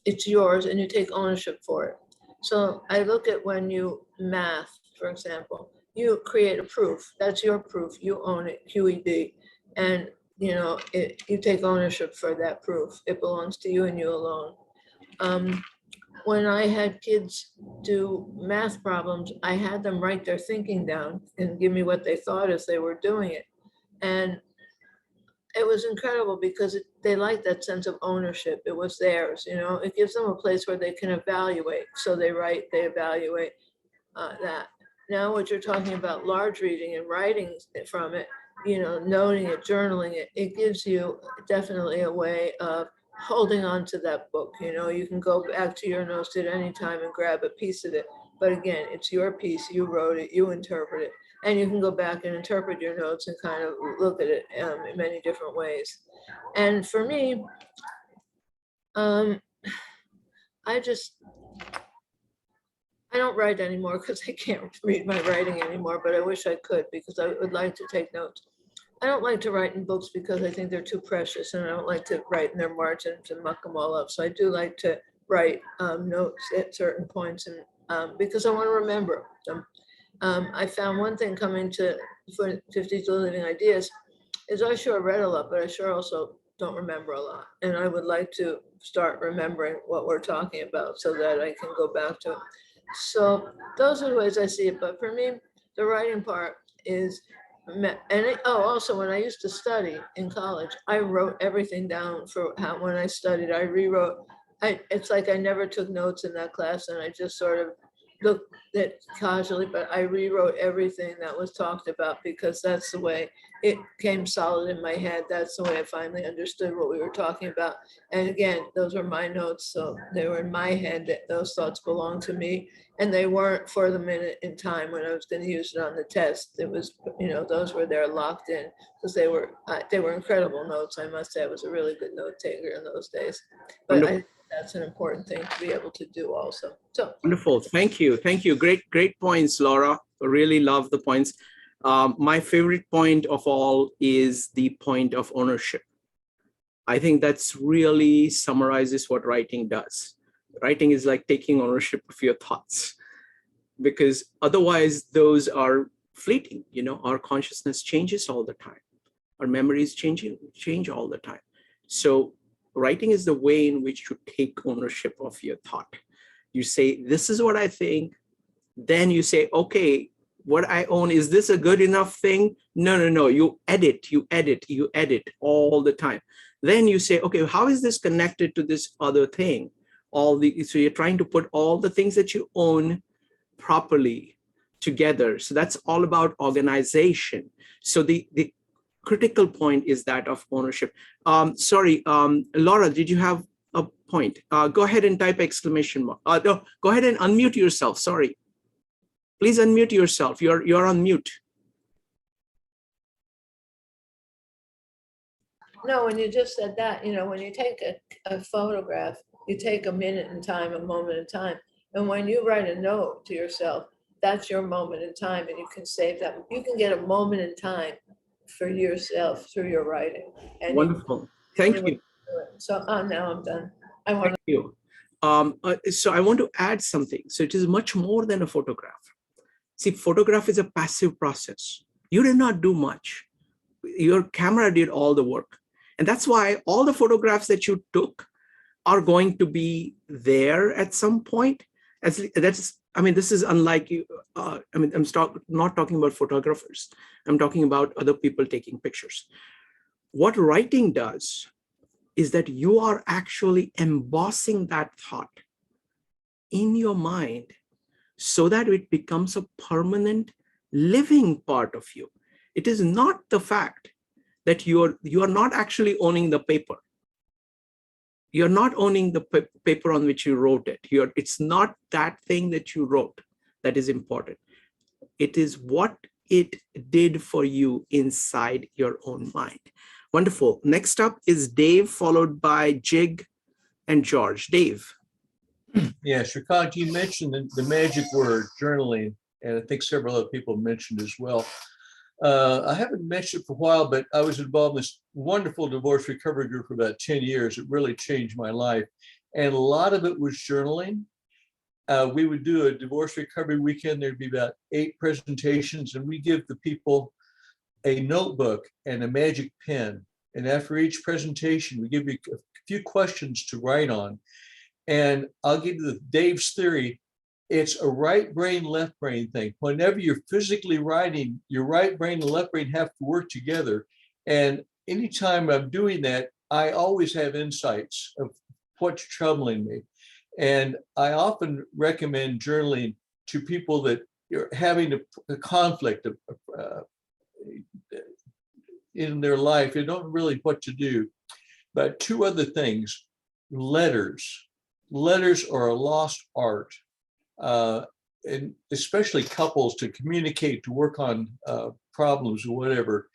Speaker 8: it's yours and you take ownership for it. So I look at when you math, for example, you create a proof. That's your proof. You own it, QED. And you take ownership for that proof. It belongs to you and you alone. When I had kids do math problems, I had them write their thinking down and give me what they thought as they were doing it. And it was incredible because they liked that sense of ownership. It was theirs, it gives them a place where they can evaluate. So they write, they evaluate that. Now what you're talking about, large reading and writing from it, noting it, journaling it, it gives you definitely a way of holding on to that book. You can go back to your notes at any time and grab a piece of it. But again, it's your piece, you wrote it, you interpret it, and you can go back and interpret your notes and kind of look at it in many different ways. And for me, I don't write anymore because I can't read my writing anymore, but I wish I could because I would like to take notes. I don't like to write in books because I think they're too precious, and I don't like to write in their margins and muck them all up. So I do like to write notes at certain points, and because I want to remember them. I found one thing coming to for 52 Living Ideas is I sure read a lot, but I sure also don't remember a lot. And I would like to start remembering what we're talking about so that I can go back to it. So those are the ways I see it. But for me, the writing part is, also when I used to study in college, I wrote everything down for when I studied. I rewrote. It's like I never took notes in that class, and I just sort of looked at it casually, but I rewrote everything that was talked about because that's the way it came solid in my head. That's the way I finally understood what we were talking about. And again, those were my notes, so they were in my head. That those thoughts belonged to me, and they weren't for the minute in time when I was going to use it on the test. It was, those were there locked in because they were incredible notes. I must say, I was a really good note taker in those days. But that's an important thing to be able to do also. So
Speaker 1: wonderful. Thank you. Thank you. Great points, Laura. I really love the points. My favorite point of all is the point of ownership. I think that's really summarizes what writing does. Writing is like taking ownership of your thoughts, because otherwise those are fleeting. Our consciousness changes all the time. Our memories change all the time. So writing is the way in which you take ownership of your thought. You say, this is what I think. Then you say, okay, what I own, is this a good enough thing? No. You edit all the time. Then you say, okay, how is this connected to this other thing? So you're trying to put all the things that you own properly together. So that's all about organization. So the critical point is that of ownership. Sorry, Laura, did you have a point? Go ahead and type exclamation mark. No, go ahead and unmute yourself. Sorry. Please unmute yourself. You're on mute.
Speaker 8: no, when you just said that, when you take a photograph, you take a minute in time, a moment in time. And when you write a note to yourself, that's your moment in time, and you can save that. You can get a moment in time for yourself through your writing. And
Speaker 1: wonderful. Thank you.
Speaker 8: So now I'm done.
Speaker 1: Thank you. So I want to add something. So it is much more than a photograph. See, photograph is a passive process. You did not do much. Your camera did all the work. And that's why all the photographs that you took are going to be there at some point. This is unlike you. I'm not talking about photographers. I'm talking about other people taking pictures. What writing does is that you are actually embossing that thought in your mind so that it becomes a permanent living part of you. It is not the fact that you are not actually owning the paper. You're not owning the paper on which you wrote it. It's not that thing that you wrote that is important. It is what it did for you inside your own mind. Wonderful. Next up is Dave, followed by Jig and George. Dave.
Speaker 5: Yeah, Shrikant, you mentioned the magic word, journaling, and I think several other people mentioned as well. I haven't mentioned it for a while, but I was involved in this wonderful divorce recovery group for about 10 years. It really changed my life. And a lot of it was journaling. We would do a divorce recovery weekend. There'd be about 8 presentations, and we give the people a notebook and a magic pen. And after each presentation, we give you a few questions to write on. And I'll give you Dave's theory. It's a right brain, left brain thing. Whenever you're physically writing, your right brain and left brain have to work together. And anytime I'm doing that, I always have insights of what's troubling me. And I often recommend journaling to people that you're having a conflict, in their life. They don't really what to do. But two other things, letters. Letters are a lost art, and especially couples to communicate, to work on problems or whatever.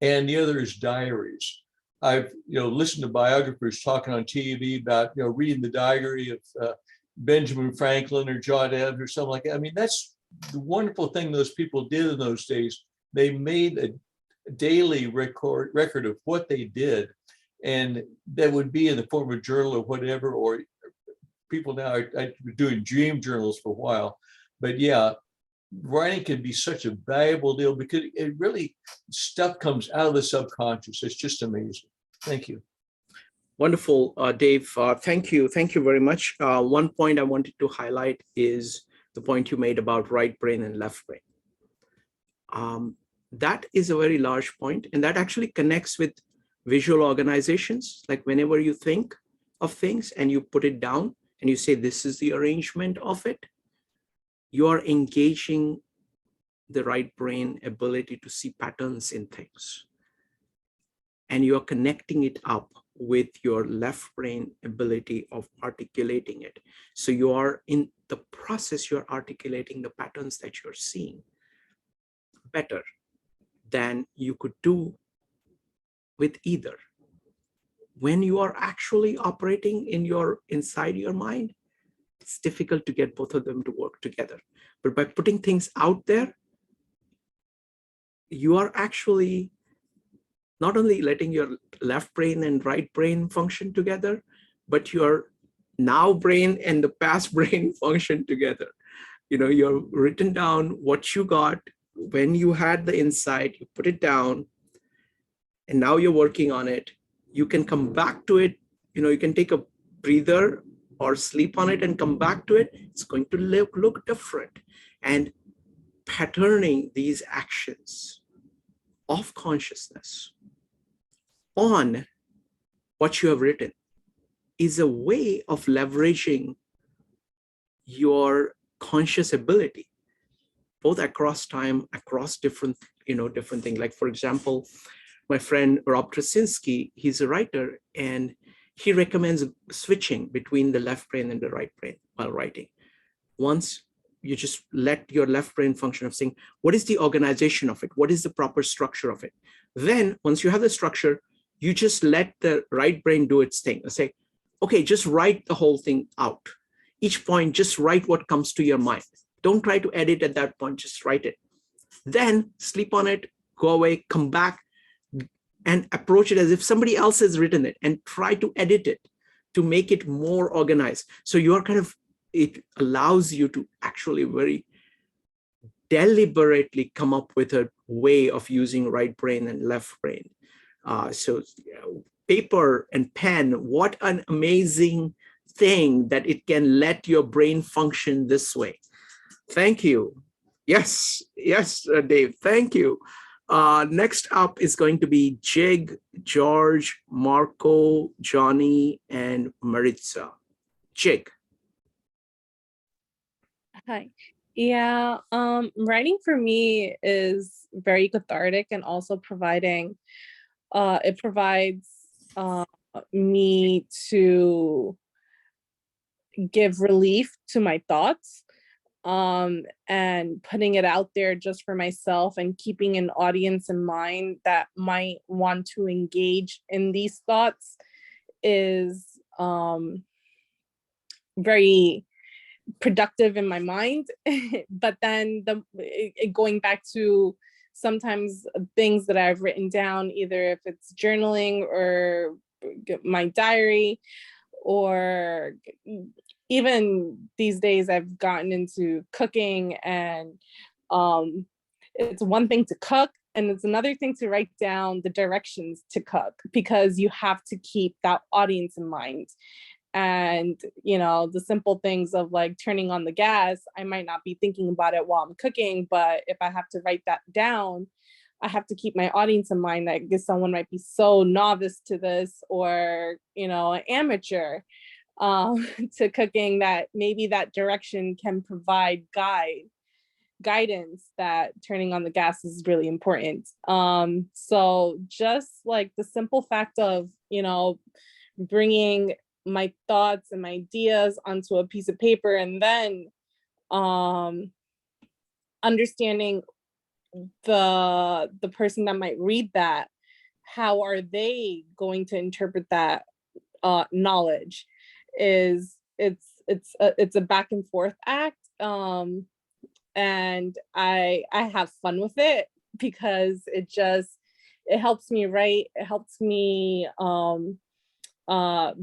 Speaker 5: And the other is diaries. I've listened to biographers talking on TV about reading the diary of Benjamin Franklin or John Adams or something like that. I mean, that's the wonderful thing those people did in those days. They made a daily record of what they did, and that would be in the form of a journal or whatever. Or people now are doing dream journals for a while, but yeah, writing can be such a valuable deal because it really, stuff comes out of the subconscious. It's just amazing. Thank you.
Speaker 1: Wonderful, Dave. Thank you. Thank you very much. One point I wanted to highlight is the point you made about right brain and left brain. That is a very large point, and that actually connects with visual organizations. Like whenever you think of things and you put it down and you say, this is the arrangement of it, you are engaging the right brain ability to see patterns in things. And you're connecting it up with your left brain ability of articulating it. So you are in the process, you're articulating the patterns that you're seeing better than you could do with either. When you are actually operating inside your mind, it's difficult to get both of them to work together. But by putting things out there, you are actually not only letting your left brain and right brain function together, but your now brain and the past brain function together. You're written down what you got when you had the insight, you put it down, and now you're working on it. You can come back to it. You can take a breather or sleep on it and come back to it. It's going to look different. And patterning these actions of consciousness on what you have written is a way of leveraging your conscious ability, both across time, across different things. Like, for example, my friend Rob Trasinski, he's a writer, and he recommends switching between the left brain and the right brain while writing. Once you just let your left brain function of saying, what is the organization of it? What is the proper structure of it? Then once you have the structure, you just let the right brain do its thing. Say, okay, just write the whole thing out. Each point, just write what comes to your mind. Don't try to edit at that point, just write it. Then sleep on it, go away, come back, and approach it as if somebody else has written it and try to edit it to make it more organized. So you're it allows you to actually very deliberately come up with a way of using right brain and left brain. So paper and pen, what an amazing thing that it can let your brain function this way. Thank you. Yes, Dave, thank you. Next up is going to be Jig, George, Marco, Johnny, and Maritza. Jig.
Speaker 13: Hi. Yeah, writing for me is very cathartic and also it provides me to give relief to my thoughts, and putting it out there just for myself and keeping an audience in mind that might want to engage in these thoughts is very productive in my mind. But then going back to sometimes things that I've written down, either if it's journaling or my diary, or even these days I've gotten into cooking, and it's one thing to cook and it's another thing to write down the directions to cook, because you have to keep that audience in mind. And the simple things of like turning on the gas, I might not be thinking about it while I'm cooking, but if I have to write that down, I have to keep my audience in mind. That I guess someone might be so novice to this, or an amateur to cooking, that maybe that direction can provide guide guidance that turning on the gas is really important. So just like the simple fact of, bringing my thoughts and my ideas onto a piece of paper, and then understanding the person that might read that, how are they going to interpret that knowledge, it's a back and forth act. And I have fun with it because it helps me write. It helps me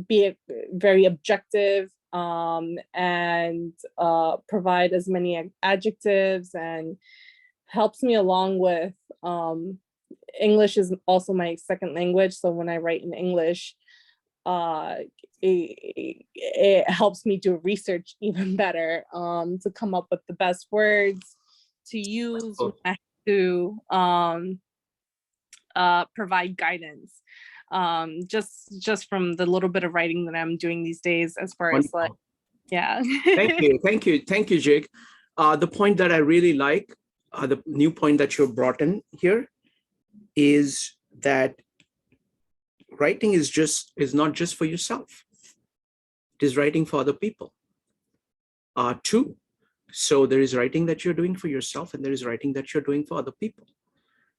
Speaker 13: be very objective and provide as many adjectives, and helps me along with English is also my second language. So when I write in English, it helps me do research even better to come up with the best words to use when I have to provide guidance. Just from the little bit of writing that I'm doing these days, as far as like, yeah.
Speaker 1: Thank you, Jake. The point that I really like, the new point that you brought in here, is that writing is not just for yourself. It is writing for other people too. So there is writing that you're doing for yourself, and there is writing that you're doing for other people.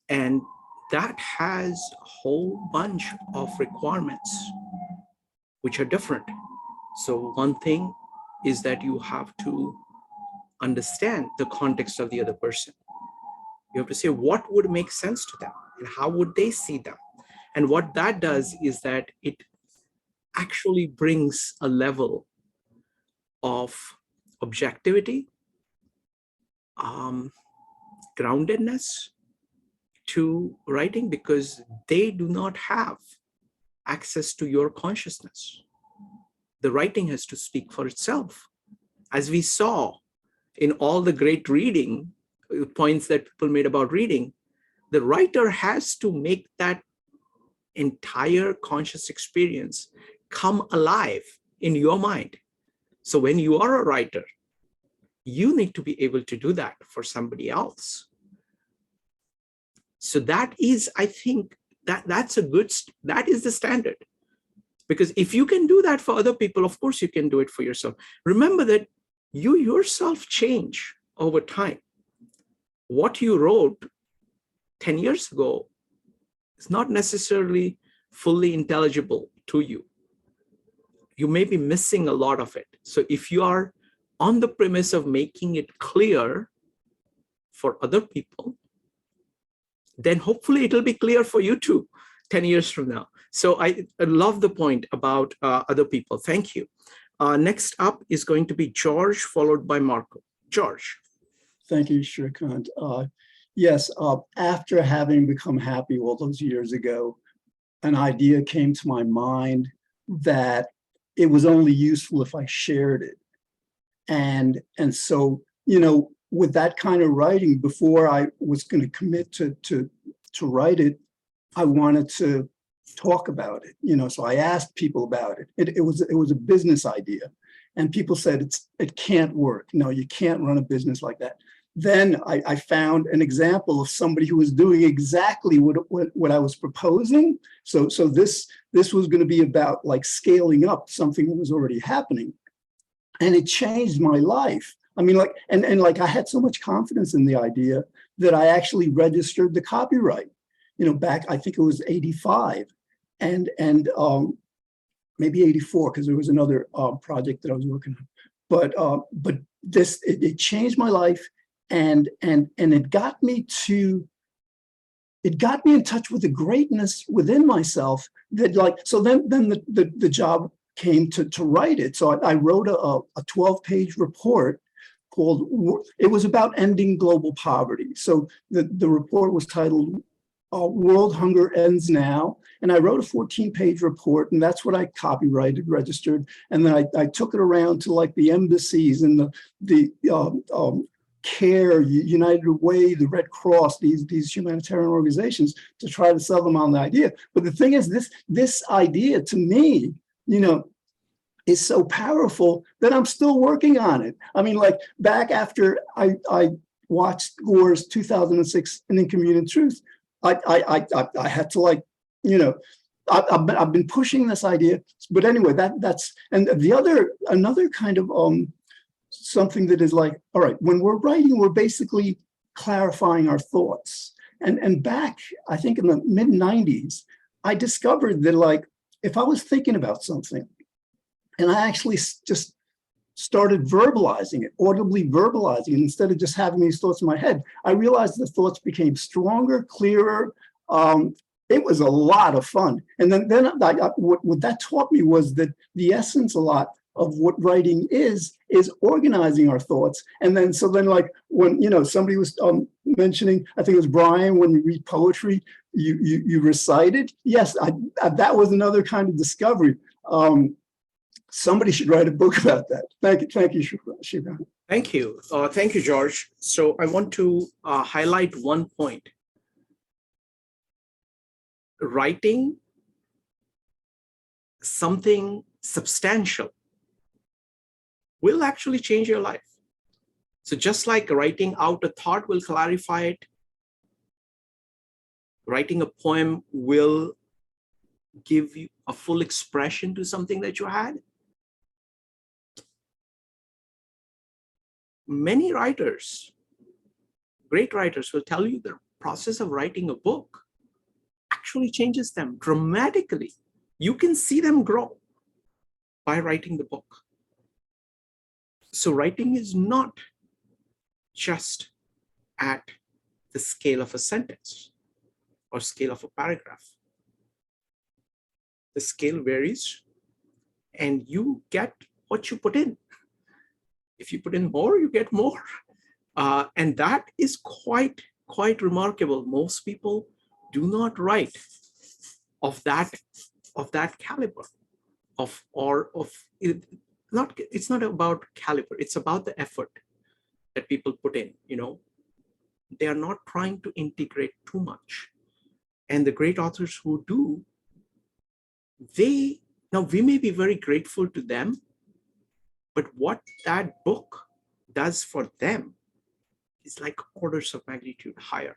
Speaker 1: And that has a whole bunch of requirements which are different. So one thing is that you have to understand the context of the other person. You have to say what would make sense to them and how would they see them. And what that does is that it actually brings a level of objectivity, groundedness to writing, because they do not have access to your consciousness. The writing has to speak for itself. As we saw in all the great reading points that people made about reading, the writer has to make that entire conscious experience come alive in your mind. So when you are a writer, you need to be able to do that for somebody else. So that is, I think, that is the standard. Because if you can do that for other people, of course you can do it for yourself. Remember that you yourself change over time. What you wrote 10 years ago is not necessarily fully intelligible to you. You may be missing a lot of it. So if you are on the premise of making it clear for other people, then hopefully it'll be clear for you too 10 years from now. So I love the point about other people. Thank you. Next up is going to be George, followed by Marco. George.
Speaker 6: Thank you, Shrikant. Yes, after having become happy all those years ago, an idea came to my mind that it was only useful if I shared it. And so, with that kind of writing, before I was going to commit to write it, I wanted to talk about it. So I asked people about it. It was a business idea, and people said it can't work. No, you can't run a business like that. Then I found an example of somebody who was doing exactly what I was proposing. So this was going to be about like scaling up something that was already happening, and it changed my life. I mean, I had so much confidence in the idea that I actually registered the copyright. Back, I think it was 85, and maybe 84, because there was another project that I was working on. But it changed my life. And it got me in touch with the greatness within myself that so then the job came to write it. So I wrote a 12-page report it was about ending global poverty. So the report was titled World Hunger Ends Now. And I wrote a 14-page report, and that's what I copyrighted, registered. And then I took it around to like the embassies and the CARE, United Way, the Red Cross, these humanitarian organizations, to try to sell them on the idea. But the thing is, this idea to me, is so powerful that I'm still working on it. I mean, like back after I watched Gore's 2006 An Inconvenient Truth, I had to, like, you know, I've been pushing this idea. But anyway, that's, and another kind of something that is like, all right, when we're writing, we're basically clarifying our thoughts. And back, I think in the mid 90s, I discovered that, like, if I was thinking about something and I actually just started verbalizing it, audibly verbalizing it, instead of just having these thoughts in my head, I realized the thoughts became stronger, clearer. It was a lot of fun. And then what that taught me was that the essence a lot of what writing is organizing our thoughts. And then, so then, like, when, you know, somebody was mentioning, I think it was Brian, when you read poetry, you recite it. Yes, that was another kind of discovery. Somebody should write a book about that. Thank you, Shivran.
Speaker 1: Thank you. Thank you, George. So I want to highlight one point. Writing something substantial will actually change your life. So just like writing out a thought will clarify it, writing a poem will give you a full expression to something that you had. Many writers, great writers, will tell you the process of writing a book actually changes them dramatically. You can see them grow by writing the book. So writing is not just at the scale of a sentence or scale of a paragraph. The scale varies and you get what you put in. If you put in more, you get more. And that is quite remarkable. Most people do not write of that caliber it's not about caliber, it's about the effort that people put in, you know. They are not trying to integrate too much. And the great authors who do, now we may be very grateful to them, but what that book does for them is like orders of magnitude higher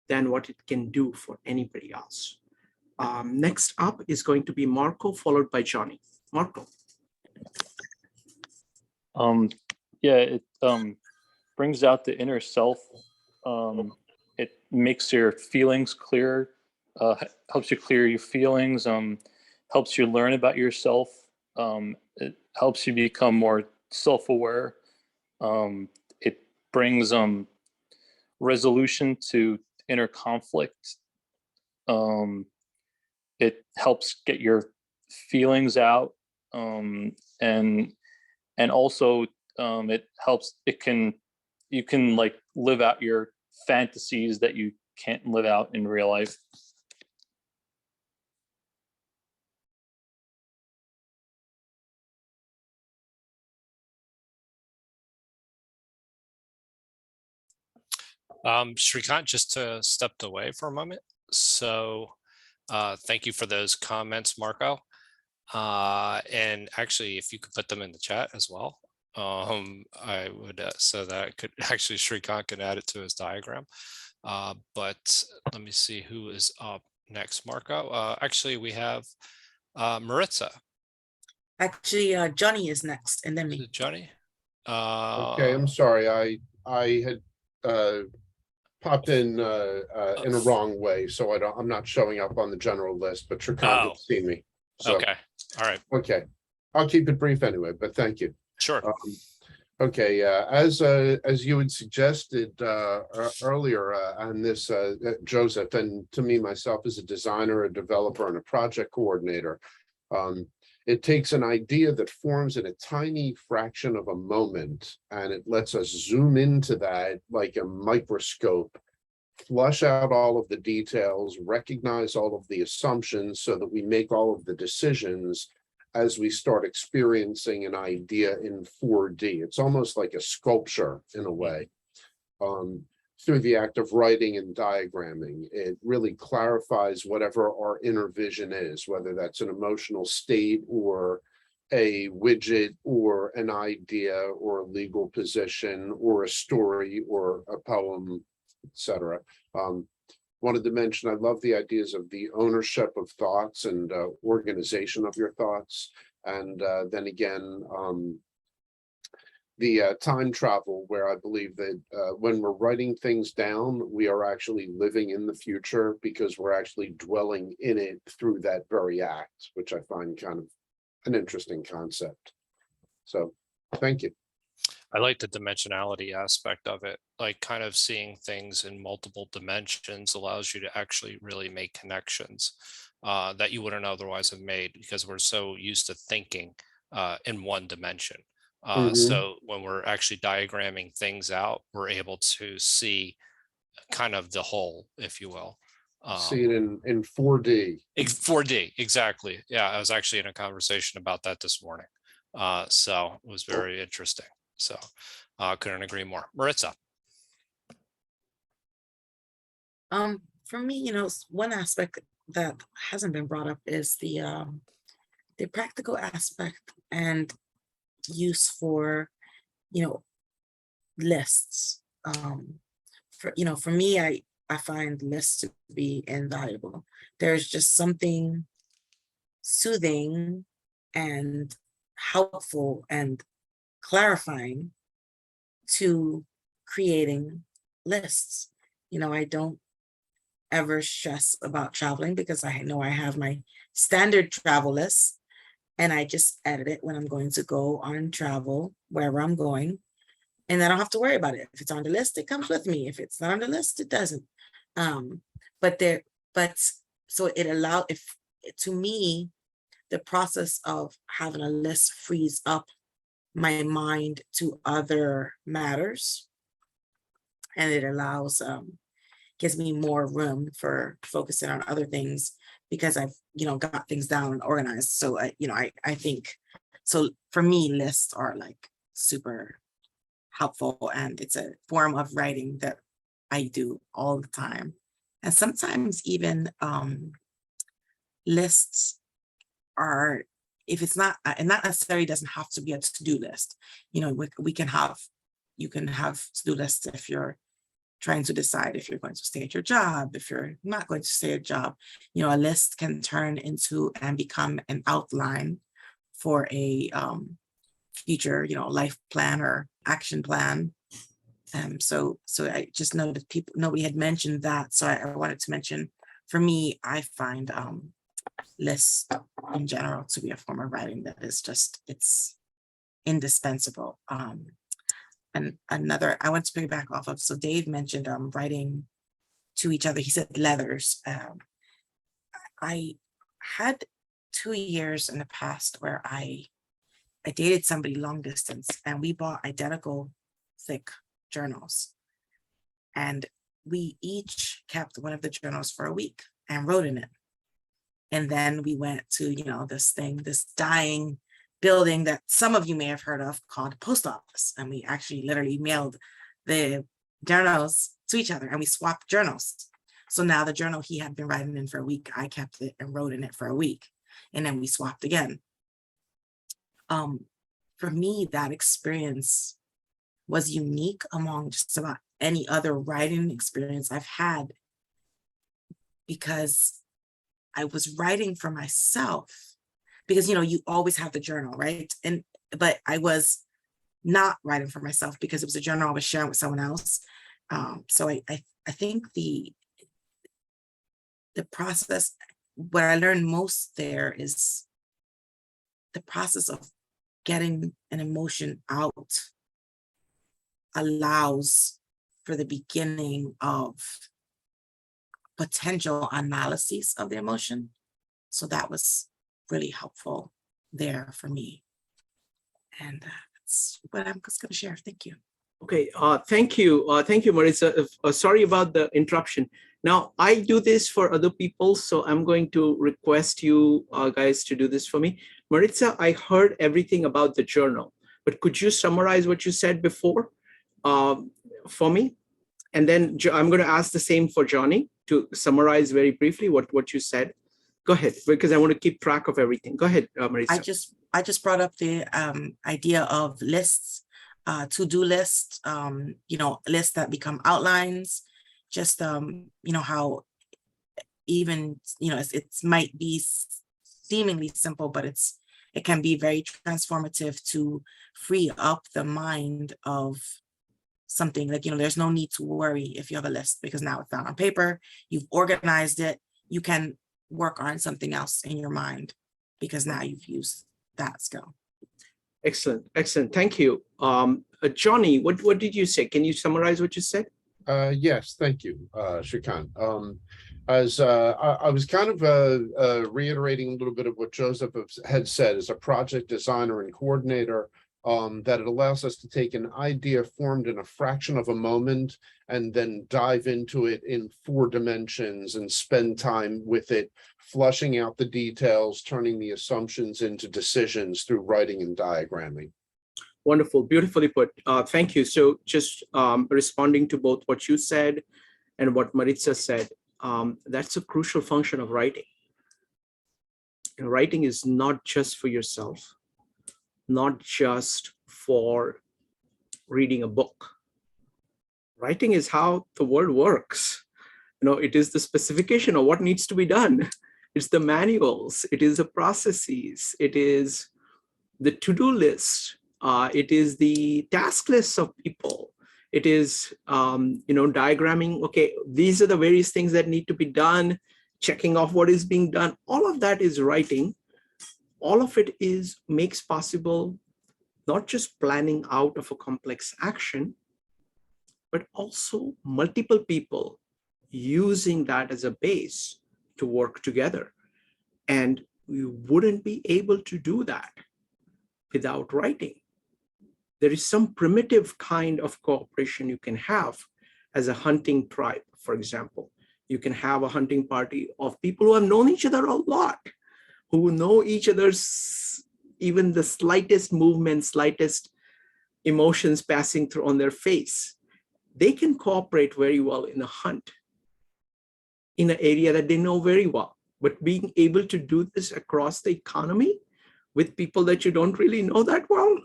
Speaker 1: than what it can do for anybody else. Next up is going to be Marco, followed by Johnny. Marco.
Speaker 12: Yeah, it brings out the inner self. It makes your feelings clearer, helps you clear your feelings, helps you learn about yourself. It helps you become more self-aware. It brings resolution to inner conflict. It helps get your feelings out, and also it helps. You can like live out your fantasies that you can't live out in real life.
Speaker 2: Shrikant just stepped away for a moment. So thank you for those comments, Marco. And actually, if you could put them in the chat as well, I would, so that I could actually, Shrikant can add it to his diagram. But let me see who is up next, Marco. Actually, we have Maritza.
Speaker 4: Actually, Johnny is next, and then me.
Speaker 2: Johnny.
Speaker 7: Okay, I'm sorry. I had popped in a wrong way, so I'm not showing up on the general list, but Shrikant has seen me. So,
Speaker 2: okay. All right.
Speaker 7: Okay. I'll keep it brief anyway, but thank you.
Speaker 2: Sure.
Speaker 7: Okay. As you had suggested earlier on this, Joseph, and to me, myself as a designer, a developer, and a project coordinator, it takes an idea that forms in a tiny fraction of a moment, and it lets us zoom into that like a microscope, flush out all of the details, recognize all of the assumptions so that we make all of the decisions as we start experiencing an idea in 4D. It's almost like a sculpture in a way. Through the act of writing and diagramming, it really clarifies whatever our inner vision is, whether that's an emotional state or a widget or an idea or a legal position or a story or a poem, etc. Wanted to mention, I love the ideas of the ownership of thoughts and organization of your thoughts. And then again, the time travel, where I believe that when we're writing things down, we are actually living in the future because we're actually dwelling in it through that very act, which I find kind of an interesting concept. So thank you.
Speaker 2: I like the dimensionality aspect of it, like kind of seeing things in multiple dimensions allows you to actually really make connections that you wouldn't otherwise have made, because we're so used to thinking in one dimension. So when we're actually diagramming things out, we're able to see kind of the whole, if you will.
Speaker 7: See it in 4D.
Speaker 2: 4D, exactly. Yeah, I was actually in a conversation about that this morning. So it was very interesting. So couldn't agree more. Maritza.
Speaker 4: For me, you know, one aspect that hasn't been brought up is the practical aspect and use for, you know, lists. For me, I find lists to be invaluable. There's just something soothing and helpful and clarifying to creating lists. You know, I don't ever stress about traveling because I know I have my standard travel list, and I just edit it when I'm going to go on travel wherever I'm going, and I don't have to worry about it. If it's on the list, it comes with me. If it's not on the list, it doesn't. So it allowed, to me, the process of having a list frees up my mind to other matters, and it allows gives me more room for focusing on other things because I've got things down and organized. So I think so. For me, lists are like super helpful, and it's a form of writing that I do all the time. And sometimes even lists are, if it's not, and not necessarily doesn't have to be a to-do list. You can have to-do lists if you're trying to decide if you're going to stay at your job, if you're not going to stay at your job. A list can turn into and become an outline for a future, life plan or action plan. So I just know that nobody had mentioned that. So I wanted to mention, for me, I find lists in general to be a form of writing that is just, it's indispensable. And another, I want to piggyback off of, so Dave mentioned writing to each other. He said letters. I had 2 years in the past where I dated somebody long distance, and we bought identical thick journals. And we each kept one of the journals for a week and wrote in it. And then we went to, this dying building that some of you may have heard of called post office. And we actually literally mailed the journals to each other, and we swapped journals. So now the journal he had been writing in for a week, I kept it and wrote in it for a week. And then we swapped again. For me, that experience was unique among just about any other writing experience I've had, because I was writing for myself. Because, you always have the journal, right? But I was not writing for myself because it was a journal I was sharing with someone else. So I think the process, what I learned most there is the process of getting an emotion out allows for the beginning of potential analyses of the emotion. So that was really helpful there for me. And that's what I'm just going to share. Thank you.
Speaker 1: Okay, thank you, Marissa. Sorry about the interruption. Now, I do this for other people, so I'm going to request you guys to do this for me. Maritza, I heard everything about the journal, but could you summarize what you said before for me? And then I'm going to ask the same for Johnny to summarize very briefly what you said. Go ahead, because I want to keep track of everything. Go ahead, Marisa.
Speaker 4: I just brought up the idea of lists, to-do lists, lists that become outlines, just how even it might be seemingly simple, but it can be very transformative to free up the mind of something. Like, there's no need to worry if you have a list, because now it's down on paper, you've organized it, you can work on something else in your mind because now you've used that skill.
Speaker 1: Excellent, excellent. Thank you. Johnny, what did you say? Can you summarize what you said?
Speaker 7: Yes, thank you, Shrikant. I was kind of reiterating a little bit of what Joseph had said as a project designer and coordinator, that it allows us to take an idea formed in a fraction of a moment and then dive into it in 4 dimensions and spend time with it, flushing out the details, turning the assumptions into decisions through writing and diagramming.
Speaker 1: Wonderful, beautifully put. Thank you. So just responding to both what you said and what Maritza said, that's a crucial function of writing. Writing is not just for yourself, not just for reading a book. Writing is how the world works. It is the specification of what needs to be done. It's the manuals, it is the processes, it is the to-do list, it is the task lists of people. It is, diagramming, okay, these are the various things that need to be done, checking off what is being done. All of that is writing. All of it makes possible not just planning out of a complex action, but also multiple people using that as a base to work together. And we wouldn't be able to do that without writing. There is some primitive kind of cooperation you can have as a hunting tribe, for example. You can have a hunting party of people who have known each other a lot, who know each other's, even the slightest movement, slightest emotions passing through on their face. They can cooperate very well in a hunt in an area that they know very well. But being able to do this across the economy with people that you don't really know that well,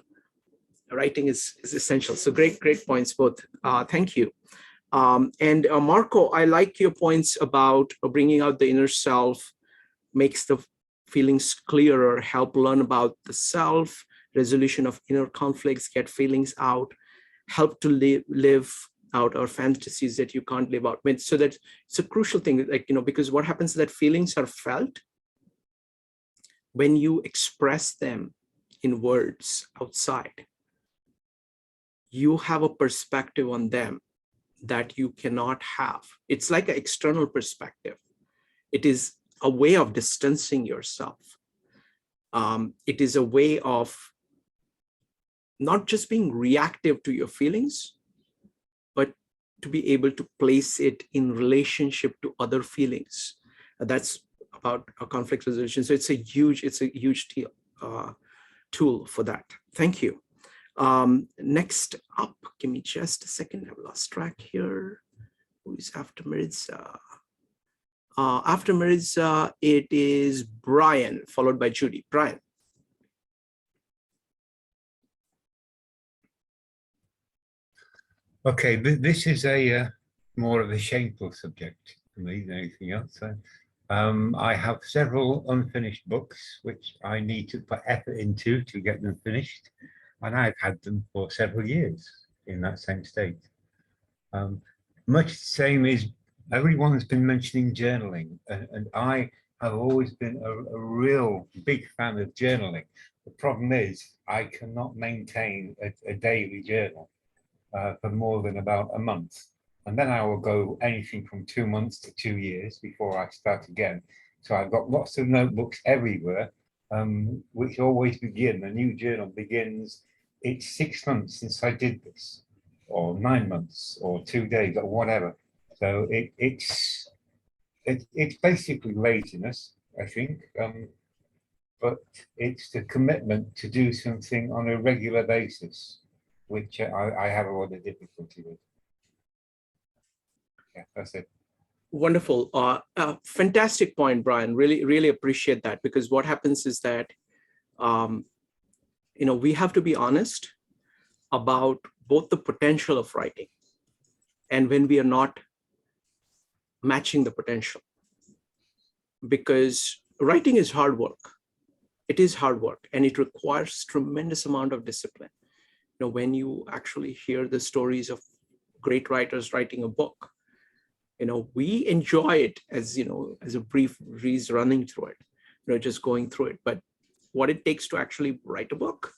Speaker 1: writing is essential. So great points both. Thank you. And Marco, I like your points about bringing out the inner self, makes the feelings clearer, help learn about the self, resolution of inner conflicts, get feelings out, help to live out our fantasies that you can't live out with. So that it's a crucial thing, because what happens is that feelings are felt when you express them in words outside. You have a perspective on them that you cannot have. It's like an external perspective. It is a way of distancing yourself. It is a way of not just being reactive to your feelings, but to be able to place it in relationship to other feelings. That's about a conflict resolution. So it's a huge tool for that. Thank you. Next up, give me just a second. I've lost track here. Who is after Maritza? After Maritza, it is Brian, followed by Judy. Brian.
Speaker 10: Okay, this is a more of a shameful subject for me than anything else. So, I have several unfinished books which I need to put effort into to get them finished, and I've had them for several years in that same state. Much the same as everyone's been mentioning journaling, and I have always been a real big fan of journaling. The problem is I cannot maintain a daily journal for more than about a month. And then I will go anything from 2 months to 2 years before I start again. So I've got lots of notebooks everywhere, which always begin, a new journal begins, it's 6 months since I did this, or 9 months, or 2 days, or whatever. So it's basically laziness, I think, but it's the commitment to do something on a regular basis, which I have a lot of difficulty with. Yeah, that's it.
Speaker 1: Wonderful. Fantastic point, Brian. Really, really appreciate that, because what happens is that, we have to be honest about both the potential of writing and when we are not matching the potential, because writing is hard work. It is hard work, and it requires tremendous amount of discipline. When you actually hear the stories of great writers writing a book, we enjoy it as a brief breeze running through it, just going through it. But what it takes to actually write a book,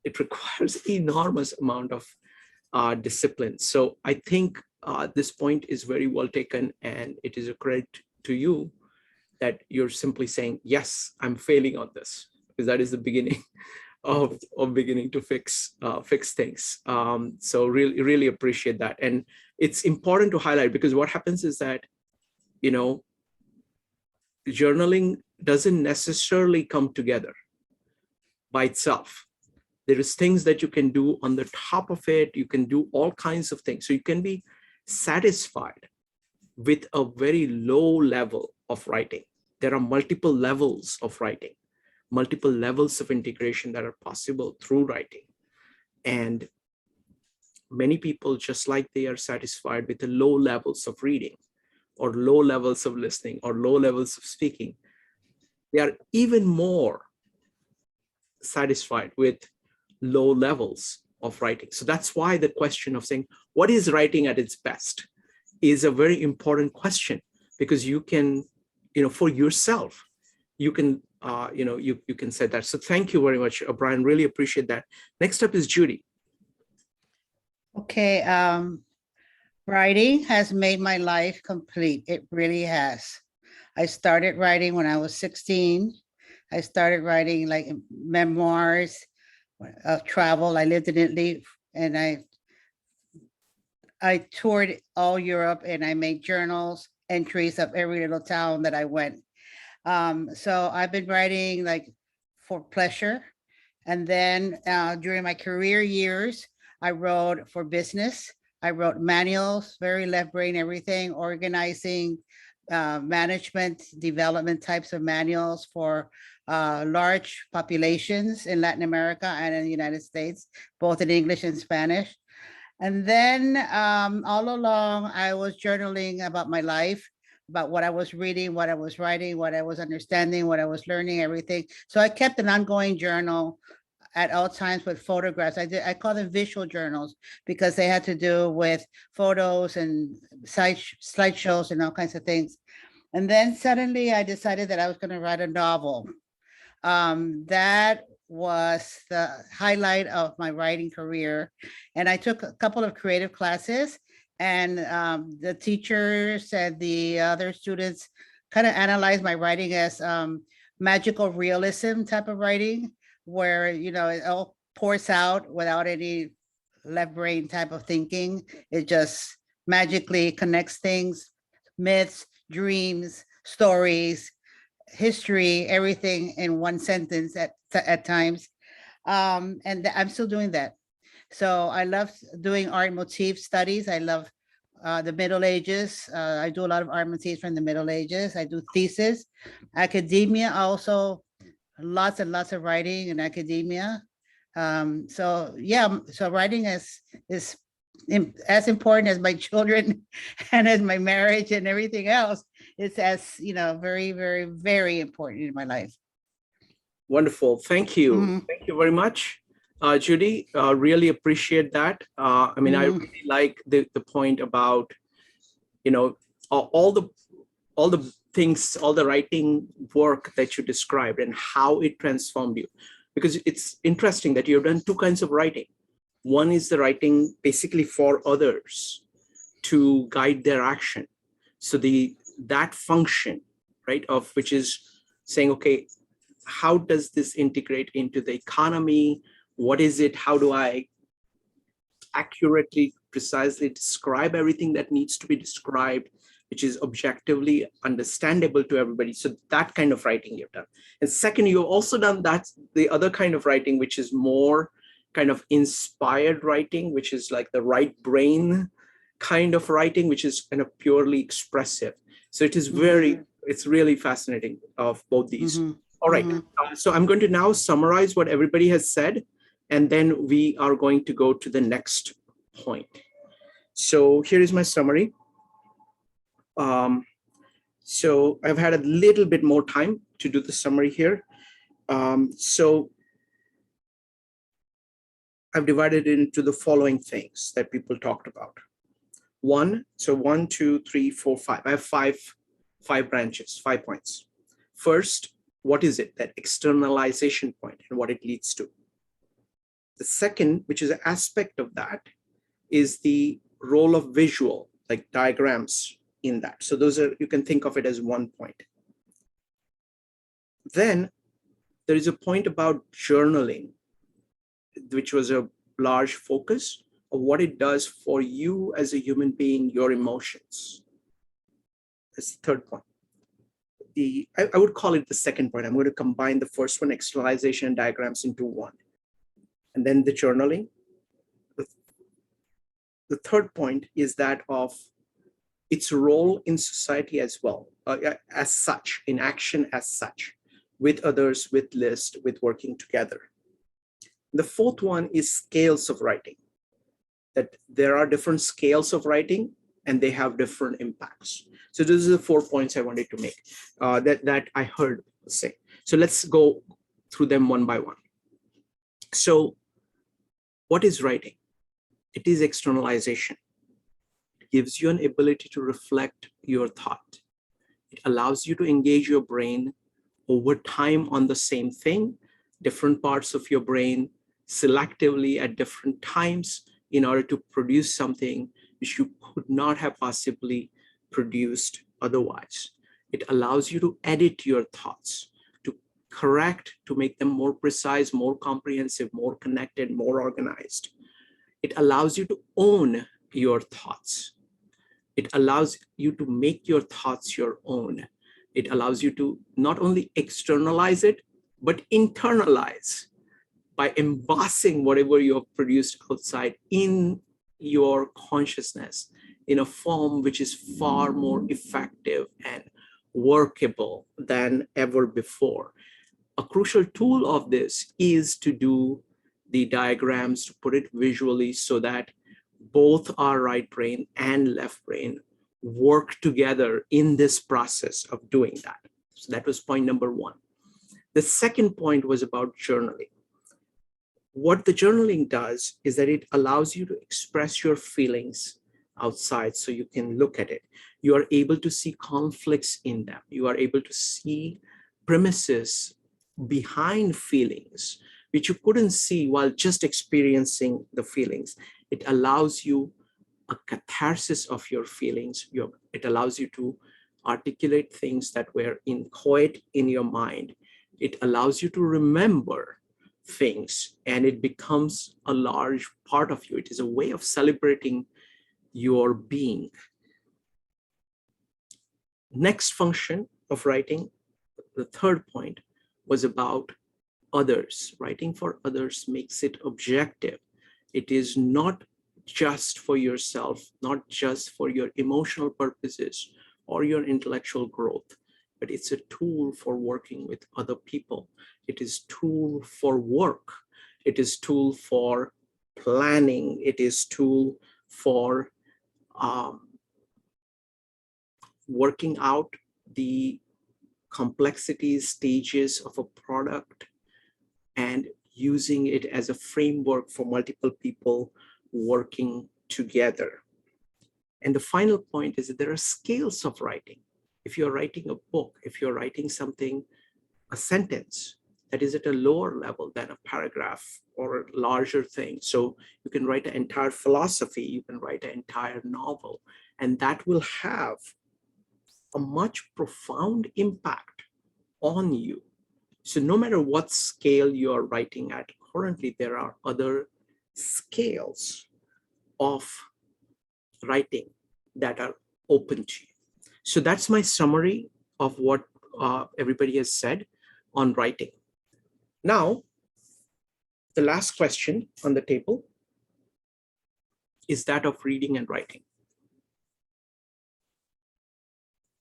Speaker 1: it requires enormous amount of discipline. So I think this point is very well taken, and it is a credit to you that you're simply saying, yes, I'm failing on this, because that is the beginning of beginning to fix things. So really, really appreciate that. And it's important to highlight, because what happens is that, journaling doesn't necessarily come together by itself. There is things that you can do on the top of it. You can do all kinds of things. So you can be satisfied with a very low level of writing. There are multiple levels of writing, multiple levels of integration that are possible through writing. And many people, just like they are satisfied with the low levels of reading or low levels of listening or low levels of speaking, they are even more satisfied with low levels of writing. So that's why the question of saying, what is writing at its best, is a very important question, because you can, for yourself, you can, you can say that. So thank you very much, Brian. Really appreciate that. Next up is Judy.
Speaker 9: Okay, writing has made my life complete. It really has. I started writing when I was 16. I started writing like memoirs of travel. I lived in Italy, and I toured all Europe, and I made journals, entries of every little town that I went. So I've been writing like for pleasure. And then during my career years, I wrote for business. I wrote manuals, very left brain, everything, organizing, management, development types of manuals for large populations in Latin America and in the United States, both in English and Spanish. And then all along, I was journaling about my life, about what I was reading, what I was writing, what I was understanding, what I was learning, everything. So I kept an ongoing journal at all times with photographs. I call them visual journals, because they had to do with photos and slideshows and all kinds of things. And then suddenly I decided that I was going to write a novel. That was the highlight of my writing career. And I took a couple of creative classes, and the teachers and the other students kind of analyzed my writing as magical realism type of writing, where, it all pours out without any left brain type of thinking. It just magically connects things, myths, dreams, stories, history, everything in one sentence at times. And I'm still doing that. So I love doing art motif studies. I love the Middle Ages. I do a lot of art motifs from the Middle Ages. I do thesis. Academia also, lots and lots of writing in academia. So yeah, so writing is as important as my children and as my marriage and everything else. It's as, very, very, very important in my life.
Speaker 1: Wonderful. Thank you. Thank you very much, Judy. Really appreciate that. I really like the point about, all the things, all the writing work that you described and how it transformed you. Because it's interesting that you've done two kinds of writing. One is the writing basically for others to guide their action. So that function, right, of which is saying, okay, how does this integrate into the economy? What is it? How do I accurately, precisely describe everything that needs to be described, which is objectively understandable to everybody? So that kind of writing you've done. And second, you've also done the other kind of writing, which is more kind of inspired writing, which is like the right brain kind of writing, which is kind of purely expressive. So it is very, it's really fascinating of both these. All right, so I'm going to now summarize what everybody has said, and then we are going to go to the next point. So here is my summary. So I've had a little bit more time to do the summary here. So I've divided it into the following things that people talked about. One, 2, 3, 4, 5. I have five branches, 5 points. First, what is it? That externalization point and what it leads to. The second, which is an aspect of that, is the role of visual, like diagrams in that. So those are, you can think of it as 1 point. Then there is a point about journaling, which was a large focus of what it does for you as a human being, your emotions. That's the third point. I would call it the second point. I'm going to combine the first one, externalization and diagrams, into one. And then the journaling. The third point is that of its role in society as well, as such, in action as such, with others, with list, with working together. The fourth one is scales of writing, that there are different scales of writing and they have different impacts. So those are the 4 points I wanted to make that I heard say. So let's go through them one by one. So what is writing? It is externalization. It gives you an ability to reflect your thought. It allows you to engage your brain over time on the same thing, different parts of your brain selectively at different times in order to produce something which you could not have possibly produced otherwise. It allows you to edit your thoughts, to correct, to make them more precise, more comprehensive, more connected, more organized. It allows you to own your thoughts. It allows you to make your thoughts your own. It allows you to not only externalize it, but internalize by embossing whatever you have produced outside in your consciousness in a form which is far more effective and workable than ever before. A crucial tool of this is to do the diagrams, to put it visually so that both our right brain and left brain work together in this process of doing that. So that was point number one. The second point was about journaling. What the journaling does is that it allows you to express your feelings outside so you can look at it. You are able to see conflicts in them. You are able to see premises behind feelings, which you couldn't see while just experiencing the feelings. It allows you a catharsis of your feelings. It allows you to articulate things that were inchoate in your mind. It allows you to remember things, and it becomes a large part of you. It is a way of celebrating your being. Next function of writing, the third point, was about others. Writing for others makes it objective. It is not just for yourself, not just for your emotional purposes or your intellectual growth, but it's a tool for working with other people. It is tool for work. It is tool for planning. It is tool for working out the complexities, stages of a product, and using it as a framework for multiple people working together. And the final point is that there are scales of writing. If you're writing a book, if you're writing something, a sentence that is at a lower level than a paragraph or a larger thing. So you can write an entire philosophy, you can write an entire novel, and that will have a much profound impact on you. So no matter what scale you are writing at, currently there are other scales of writing that are open to you. So that's my summary of what everybody has said on writing. Now, the last question on the table is that of reading and writing.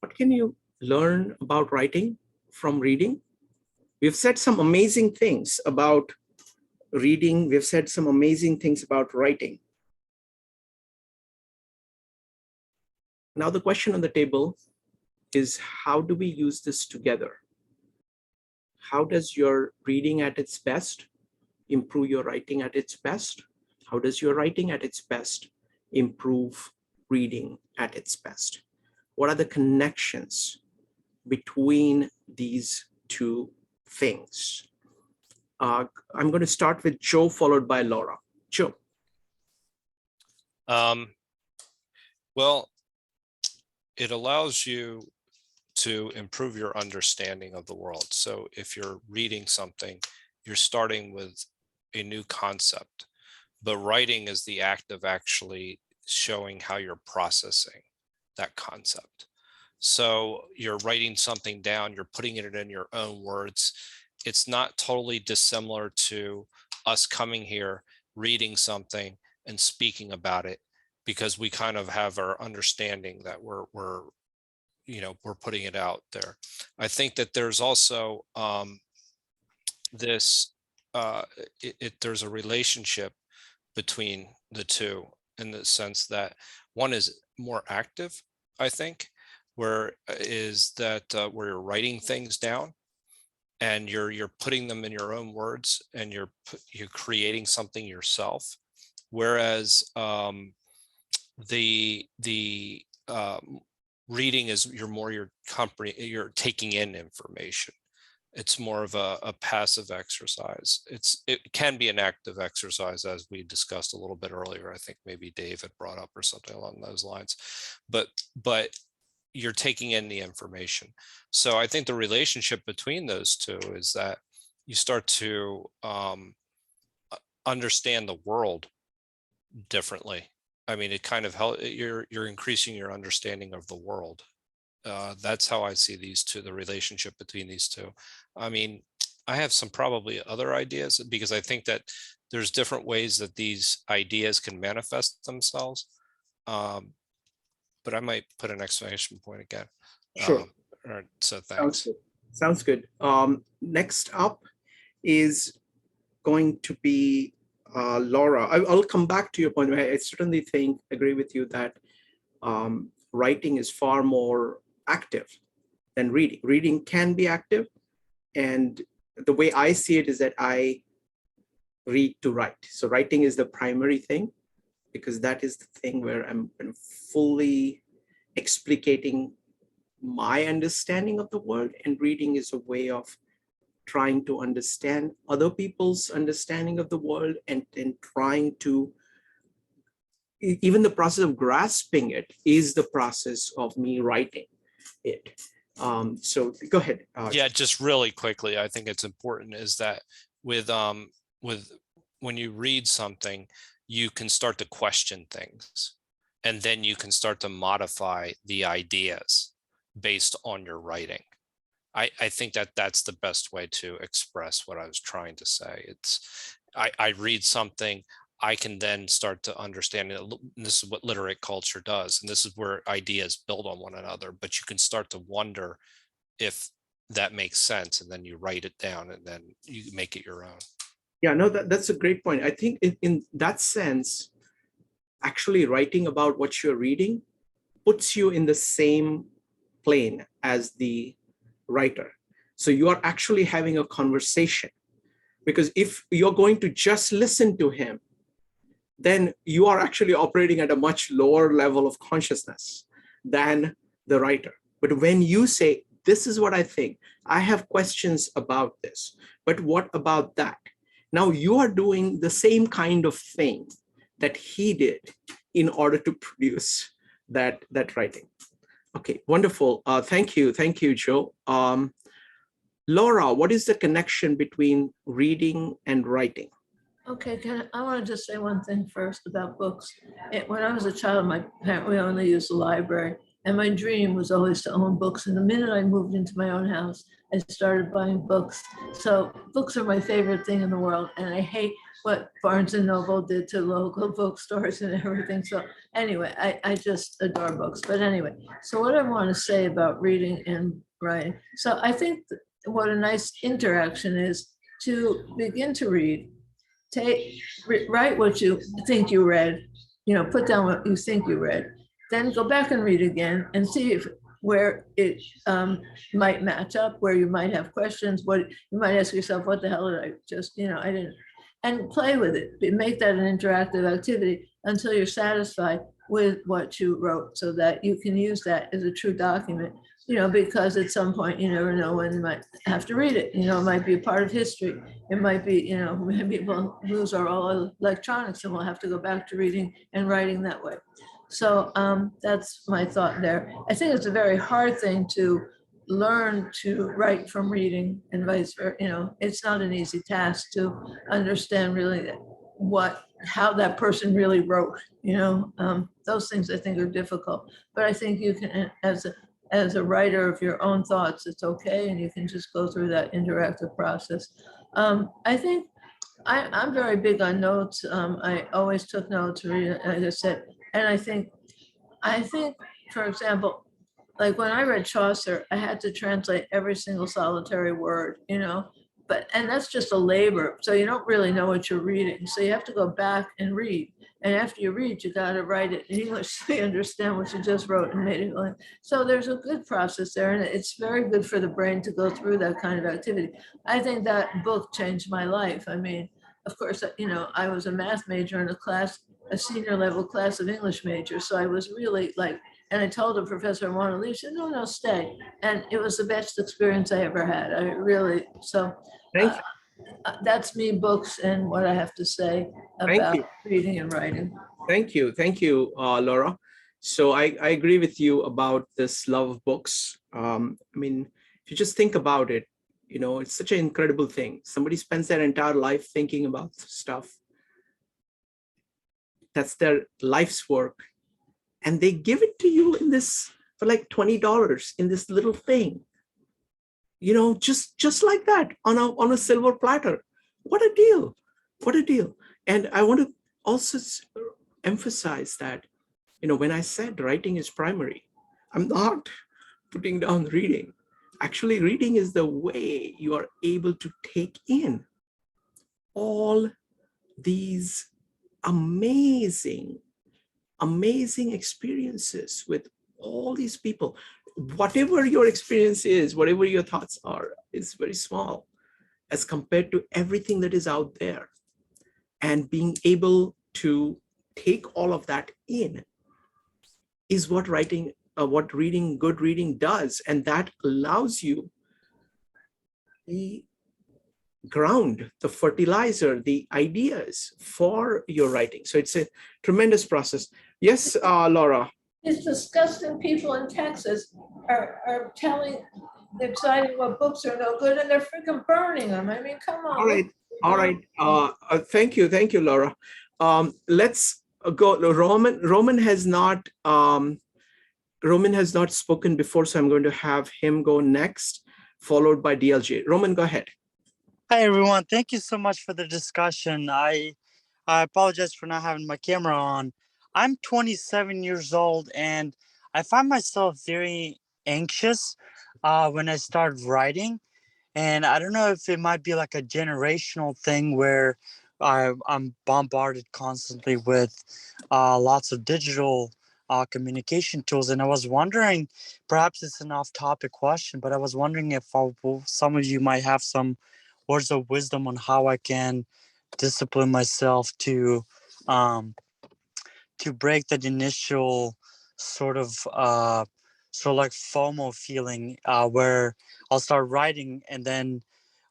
Speaker 1: what can you learn about writing from reading? We've said some amazing things about reading. We've said some amazing things about writing. Now the question on the table is, how do we use this together? How does your reading at its best improve your writing at its best? How does your writing at its best improve reading at its best? What are the connections between these two things? I'm going to start with Joe, followed by Laura. Joe.
Speaker 2: Well, it allows you to improve your understanding of the world. So if you're reading something, you're starting with a new concept, but writing is the act of actually showing how you're processing that concept. So you're writing something down, you're putting it in your own words. It's not totally dissimilar to us coming here, reading something and speaking about it, because we kind of have our understanding that we're putting it out there. I think that there's also there's a relationship between the two, in the sense that one is more active, I think, where you're writing things down and you're putting them in your own words and you're creating something yourself. Whereas the reading is you're taking in information. It's more of a passive exercise. It can be an active exercise, as we discussed a little bit earlier. I think maybe David brought up or something along those lines, but you're taking in the information. So I think the relationship between those two is that you start to understand the world differently. I mean, it kind of you're increasing your understanding of the world. That's how I see these two, the relationship between these two. I mean, I have some probably other ideas, because I think that there's different ways that these ideas can manifest themselves. But I might put an exclamation point again.
Speaker 1: Sure.
Speaker 2: So thanks.
Speaker 1: Sounds good. Next up is going to be Laura. I'll come back to your point. I certainly agree with you that writing is far more active than reading. Reading can be active, and the way I see it is that I read to write. So writing is the primary thing, because that is the thing where I'm fully explicating my understanding of the world, and reading is a way of trying to understand other people's understanding of the world, and trying to, even the process of grasping it is the process of me writing it. So go ahead.
Speaker 2: Yeah, just really quickly, I think it's important is that with when you read something, you can start to question things, and then you can start to modify the ideas based on your writing. I think that that's the best way to express what I was trying to say. I read something, I can then start to understand it. And this is what literate culture does. And this is where ideas build on one another, but you can start to wonder if that makes sense. And then you write it down and then you make it your own.
Speaker 1: Yeah, no, that's a great point. I think in that sense, actually writing about what you're reading puts you in the same plane as the writer. So you are actually having a conversation, because if you're going to just listen to him, then you are actually operating at a much lower level of consciousness than the writer. But when you say, this is what I think, I have questions about this, but what about that? Now you are doing the same kind of thing that he did in order to produce that writing. Okay, wonderful. Thank you, Joe. Laura, what is the connection between reading and writing?
Speaker 8: Okay, I want to just say one thing first about books. When I was a child, we only used the library, and my dream was always to own books. And the minute I moved into my own house, I started buying books. So books are my favorite thing in the world, and I hate what Barnes and Noble did to local bookstores and everything. So anyway, I just adore books. But anyway, so what I want to say about reading and writing. So I think what a nice interaction is to begin to read, write what you think you read, put down what you think you read, then go back and read again and see if where it might match up, where you might have questions, what you might ask yourself, what the hell did I just, I didn't, and play with it. Make that an interactive activity until you're satisfied with what you wrote, so that you can use that as a true document, because at some point you never know when you might have to read it. It might be a part of history. It might be, maybe we'll lose all electronics and we'll have to go back to reading and writing that way. So that's my thought there. I think it's a very hard thing to learn to write from reading and vice versa. It's not an easy task to understand really how that person really wrote. Those things I think are difficult. But I think you can, as a writer of your own thoughts, it's okay, and you can just go through that interactive process. I think I'm very big on notes. I always took notes, as I said. And I think, for example, like when I read Chaucer, I had to translate every single solitary word, and that's just a labor. So you don't really know what you're reading. So you have to go back and read. And after you read, you got to write it in English so you understand what you just wrote and made it. So there's a good process there, and it's very good for the brain to go through that kind of activity. I think that book changed my life. I mean, of course, I was a math major in a senior level class of English majors. So I was really and I told the professor I want to leave. She said, no, stay. And it was the best experience I ever had. That's me, books, and what I have to say about reading and writing.
Speaker 1: Thank you, Laura. So I agree with you about this love of books. I mean, if you just think about it, it's such an incredible thing. Somebody spends their entire life thinking about stuff. That's their life's work. And they give it to you in this for like $20 in this little thing. Just like that on a silver platter. What a deal. What a deal. And I want to also emphasize that, when I said writing is primary, I'm not putting down reading. Actually, reading is the way you are able to take in all these amazing experiences with all these people. Whatever your experience is, whatever your thoughts are, is very small as compared to everything that is out there. And being able to take all of that in is what good reading does. And that allows you the ground, the fertilizer, the ideas for your writing. So it's a tremendous process. Yes, Laura.
Speaker 8: These disgusting people in Texas are deciding what books are no good, and they're freaking burning them. I mean, come on.
Speaker 1: All right. Thank you, Laura. Let's go. Roman has not spoken before, so I'm going to have him go next, followed by DLJ. Roman, go ahead.
Speaker 14: Hi, everyone. Thank you so much for the discussion. I apologize for not having my camera on. I'm 27 years old, and I find myself very anxious when I start writing. And I don't know if it might be like a generational thing where I'm bombarded constantly with lots of digital communication tools. And I was wondering, perhaps it's an off-topic question, but I was wondering if some of you might have some words of wisdom on how I can discipline myself to break that initial sort of like FOMO feeling where I'll start writing and then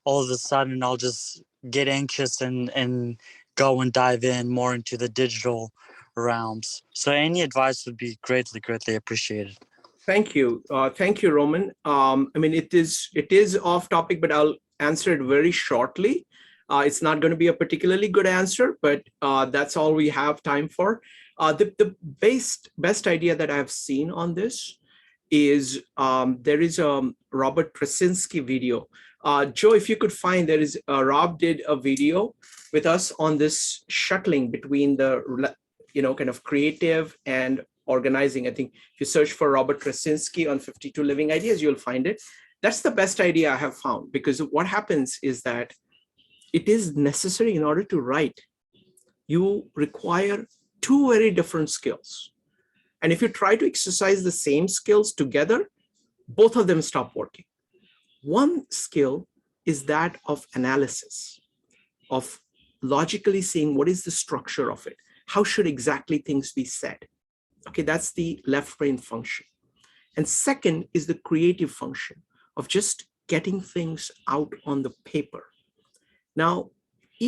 Speaker 14: all of a sudden I'll just get anxious and go and dive in more into the digital realms. So any advice would be greatly appreciated.
Speaker 1: Thank you, Roman. I mean, it is off topic, but I'll answer it very shortly. It's not going to be a particularly good answer, but that's all we have time for. The best idea that I've seen on this is there is a Robert Krasinski video. Joe, if you could find, Rob did a video with us on this shuttling between the, kind of creative and organizing. I think if you search for Robert Krasinski on 52 Living Ideas, you'll find it. That's the best idea I have found, because what happens is that it is necessary in order to write. You require two very different skills. And if you try to exercise the same skills together, both of them stop working. One skill is that of analysis, of logically seeing what is the structure of it. How should exactly things be said? Okay, that's the left brain function. And second is the creative function of just getting things out on the paper. Now,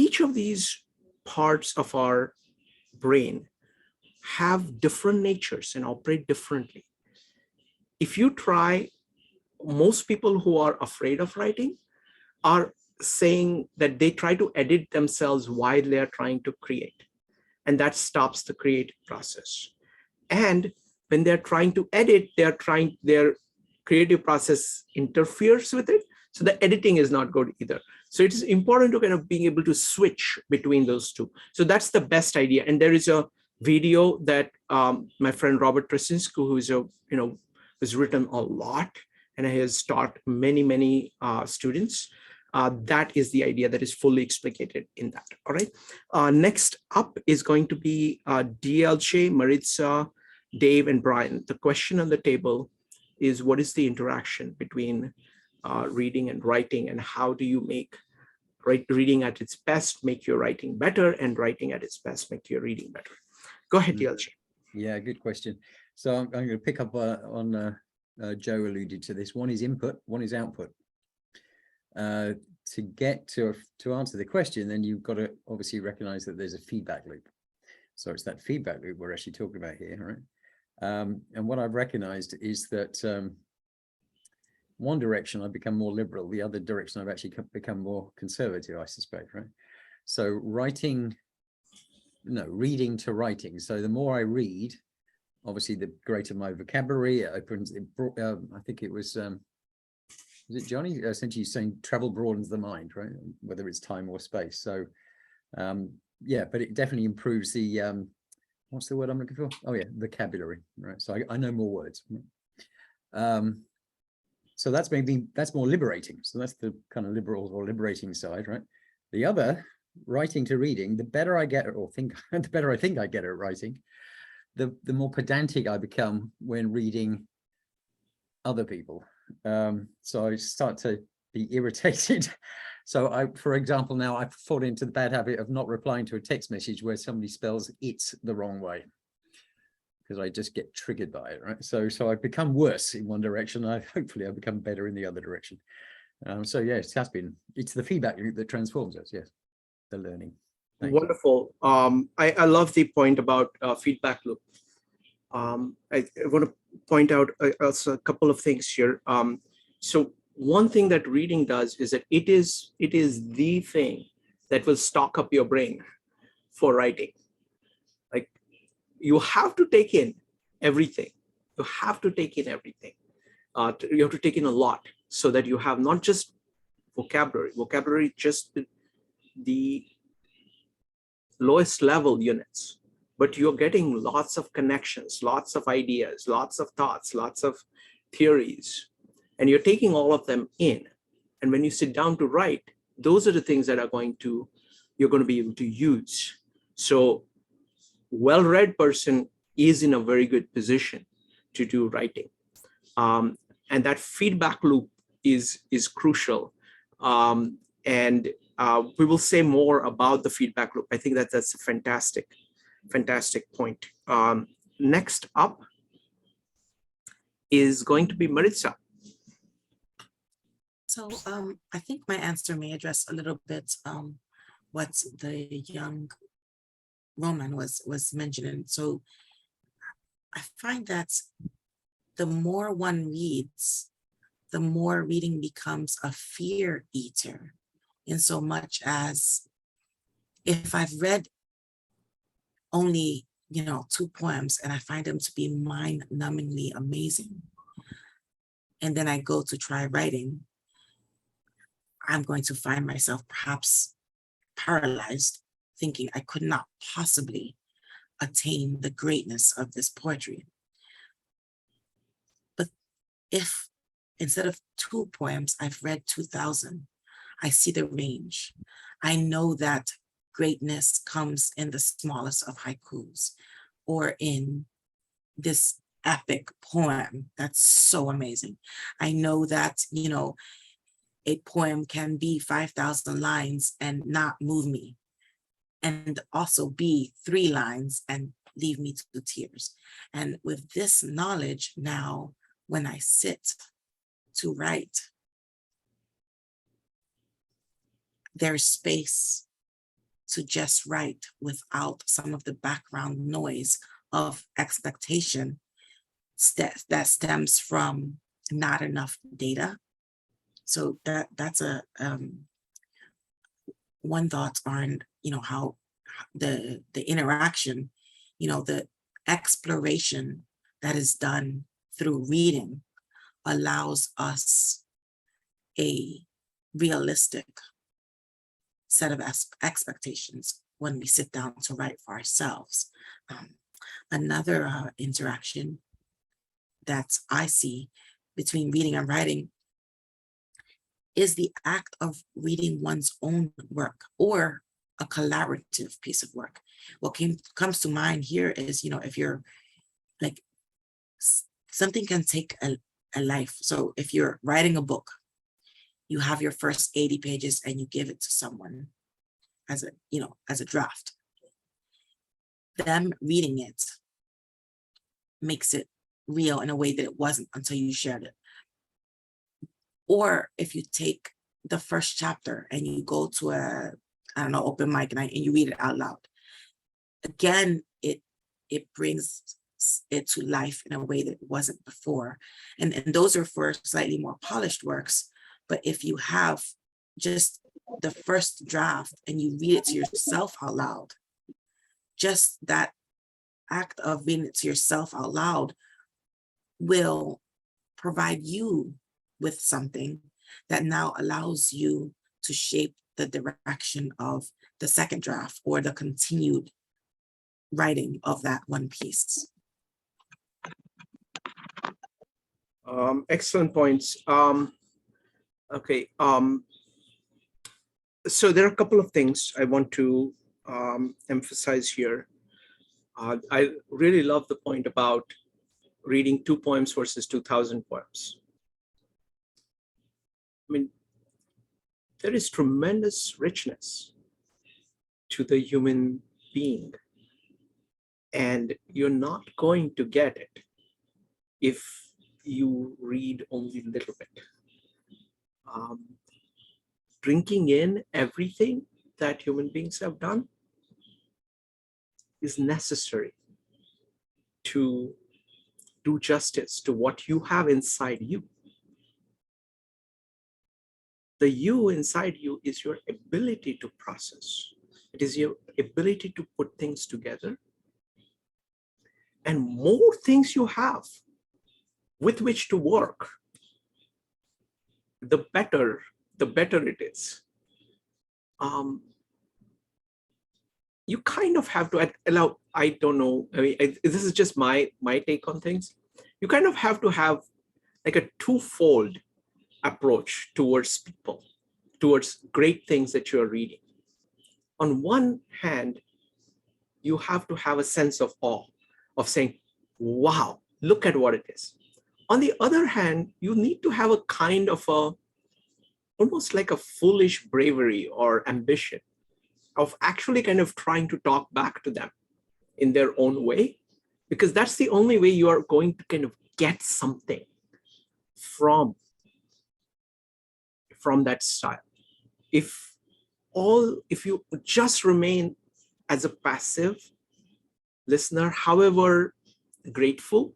Speaker 1: each of these parts of our brain have different natures and operate differently. If you try, most people who are afraid of writing are saying that they try to edit themselves while they are trying to create, and that stops the creative process. And when they're trying to edit, their creative process interferes with it, so the editing is not good either. So it is important to kind of being able to switch between those two. So that's the best idea. And there is a video that my friend Robert Krasinski, who is has written a lot and has taught many students. That is the idea that is fully explicated in that. All right. Next up is going to be DLJ, Maritza, Dave, and Brian. The question on the table is, what is the interaction between reading and writing, and how do you make reading at its best make your writing better, and writing at its best make your reading better? Go ahead, DLJ.
Speaker 3: Yeah, good question. So I'm going to pick up on Joe alluded to this. One is input, one is output. To get to answer the question, then you've got to obviously recognize that there's a feedback loop. So it's that feedback loop we're actually talking about here, right? And what I've recognized is that one direction I've become more liberal, the other direction I've actually become more conservative, I suspect, right? So reading to writing. So the more I read, obviously the greater my vocabulary. It opens, I think it was it Johnny essentially saying travel broadens the mind, right? Whether it's time or space. So yeah, but it definitely improves the what's the word I'm looking for? Oh yeah, vocabulary, right? So I know more words. So that's more liberating. So that's the kind of liberal or liberating side, right? The other, writing to reading, the better I get, the better I think I get at writing, the more pedantic I become when reading other people. So I start to be irritated. So for example, now I've fallen into the bad habit of not replying to a text message where somebody spells "it's" the wrong way, because I just get triggered by it, right? So I've become worse in one direction. Hopefully I've become better in the other direction. So yes, it's the feedback loop that transforms us. Yes, the learning. Thanks.
Speaker 1: Wonderful. I love the point about feedback loop. I want to point out also a couple of things here. So one thing that reading does is that it is the thing that will stock up your brain for writing. Like, you have to take in everything. You have to take in everything. You have to take in a lot, so that you have not just vocabulary, just the lowest level units, but you're getting lots of connections, lots of ideas, lots of thoughts, lots of theories, and you're taking all of them in. And when you sit down to write, those are the things that you're going to be able to use. So well-read person is in a very good position to do writing. And that feedback loop is crucial. And we will say more about the feedback loop. I think that's a fantastic point. Next up is going to be Maritza.
Speaker 4: So I think my answer may address a little bit what the young Roman was mentioning. So I find that the more one reads, the more reading becomes a fear eater, in so much as if I've read only 2 poems and I find them to be mind-numbingly amazing, and then I go to try writing, I'm going to find myself perhaps paralyzed, thinking I could not possibly attain the greatness of this poetry. But if instead of 2 poems, I've read 2,000, I see the range. I know that greatness comes in the smallest of haikus or in this epic poem that's so amazing. I know that, you know, a poem can be 5,000 lines and not move me, and also be 3 lines and leave me to tears. And with this knowledge now, when I sit to write, there's space to just write without some of the background noise of expectation that stems from not enough data. So that's a one thought on, you know, how the interaction, you know, the exploration that is done through reading allows us a realistic set of expectations when we sit down to write for ourselves. Another interaction that I see between reading and writing is the act of reading one's own work or a collaborative piece of work. What comes to mind here is, you know, if you're like, something can take a life. So if you're writing a book, you have your first 80 pages and you give it to someone as a, you know, as a draft. Them reading it makes it real in a way that it wasn't until you shared it. Or if you take the first chapter and you go to a, I don't know, open mic and you read it out loud, again, it brings it to life in a way that it wasn't before. And those are for slightly more polished works. But if you have just the first draft and you read it to yourself out loud, just that act of reading it to yourself out loud will provide you with something that now allows you to shape the direction of the second draft or the continued writing of that one piece.
Speaker 1: Excellent points. Okay. So there are a couple of things I want to emphasize here. I really love the point about reading 2 poems versus 2,000 poems. I mean, there is tremendous richness to the human being, and you're not going to get it if you read only a little bit. Drinking in everything that human beings have done is necessary to do justice to what you have inside you. The you inside you is your ability to process. It is your ability to put things together. And more things you have with which to work, the better it is. You kind of have to allow, I don't know, I mean, this is just my take on things. You kind of have to have like a twofold approach towards people, towards great things that you're reading. On one hand, you have to have a sense of awe, of saying, wow, look at what it is. On the other hand, you need to have a kind of almost like a foolish bravery or ambition of actually kind of trying to talk back to them in their own way, because that's the only way you are going to kind of get something from that style. If you just remain as a passive listener, however grateful,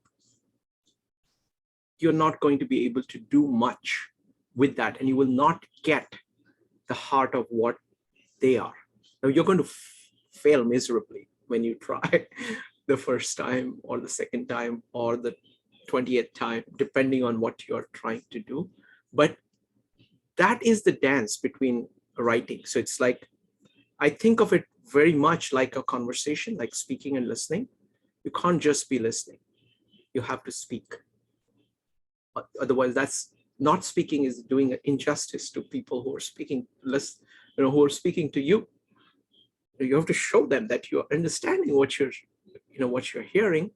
Speaker 1: you're not going to be able to do much with that, and you will not get the heart of what they are. Now, you're going to fail miserably when you try the first time or the second time or the 20th time, depending on what you're trying to do. But that is the dance between writing. So it's like, I think of it very much like a conversation, like speaking and listening. You can't just be listening. You have to speak. Otherwise, that's not speaking is doing an injustice to people who are speaking, who are speaking to you. You have to show them that you're understanding what what you're hearing,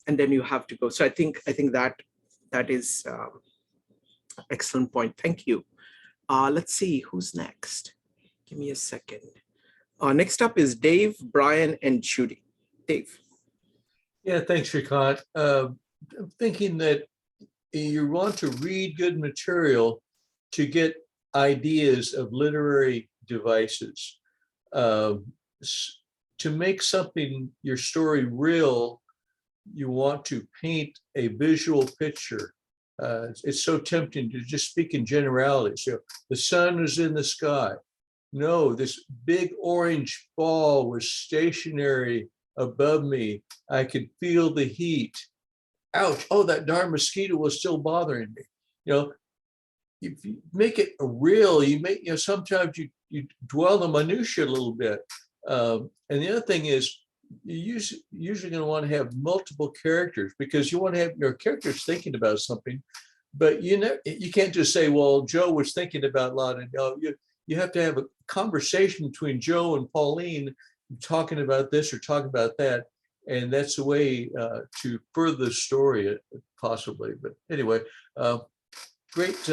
Speaker 1: and then you have to go. So I think that is excellent point. Thank you. Let's see who's next. Give me a second. Next up is Dave, Brian, and Judy. Dave.
Speaker 5: Yeah, thanks, Shrikant. I'm thinking that you want to read good material to get ideas of literary devices. To make something, your story real, you want to paint a visual picture. It's so tempting to just speak in generalities. So the sun is in the sky. No, this big orange ball was stationary above me. I could feel the heat. Ouch, oh, that darn mosquito was still bothering me. If you make it real, sometimes you dwell on the minutia a little bit. And the other thing is, you're usually going to want to have multiple characters, because you want to have your characters thinking about something, but you can't just say, well, Joe was thinking about a lot. You have to have a conversation between Joe and Pauline, talking about this or talking about that. And that's the way to further the story, possibly. But anyway, great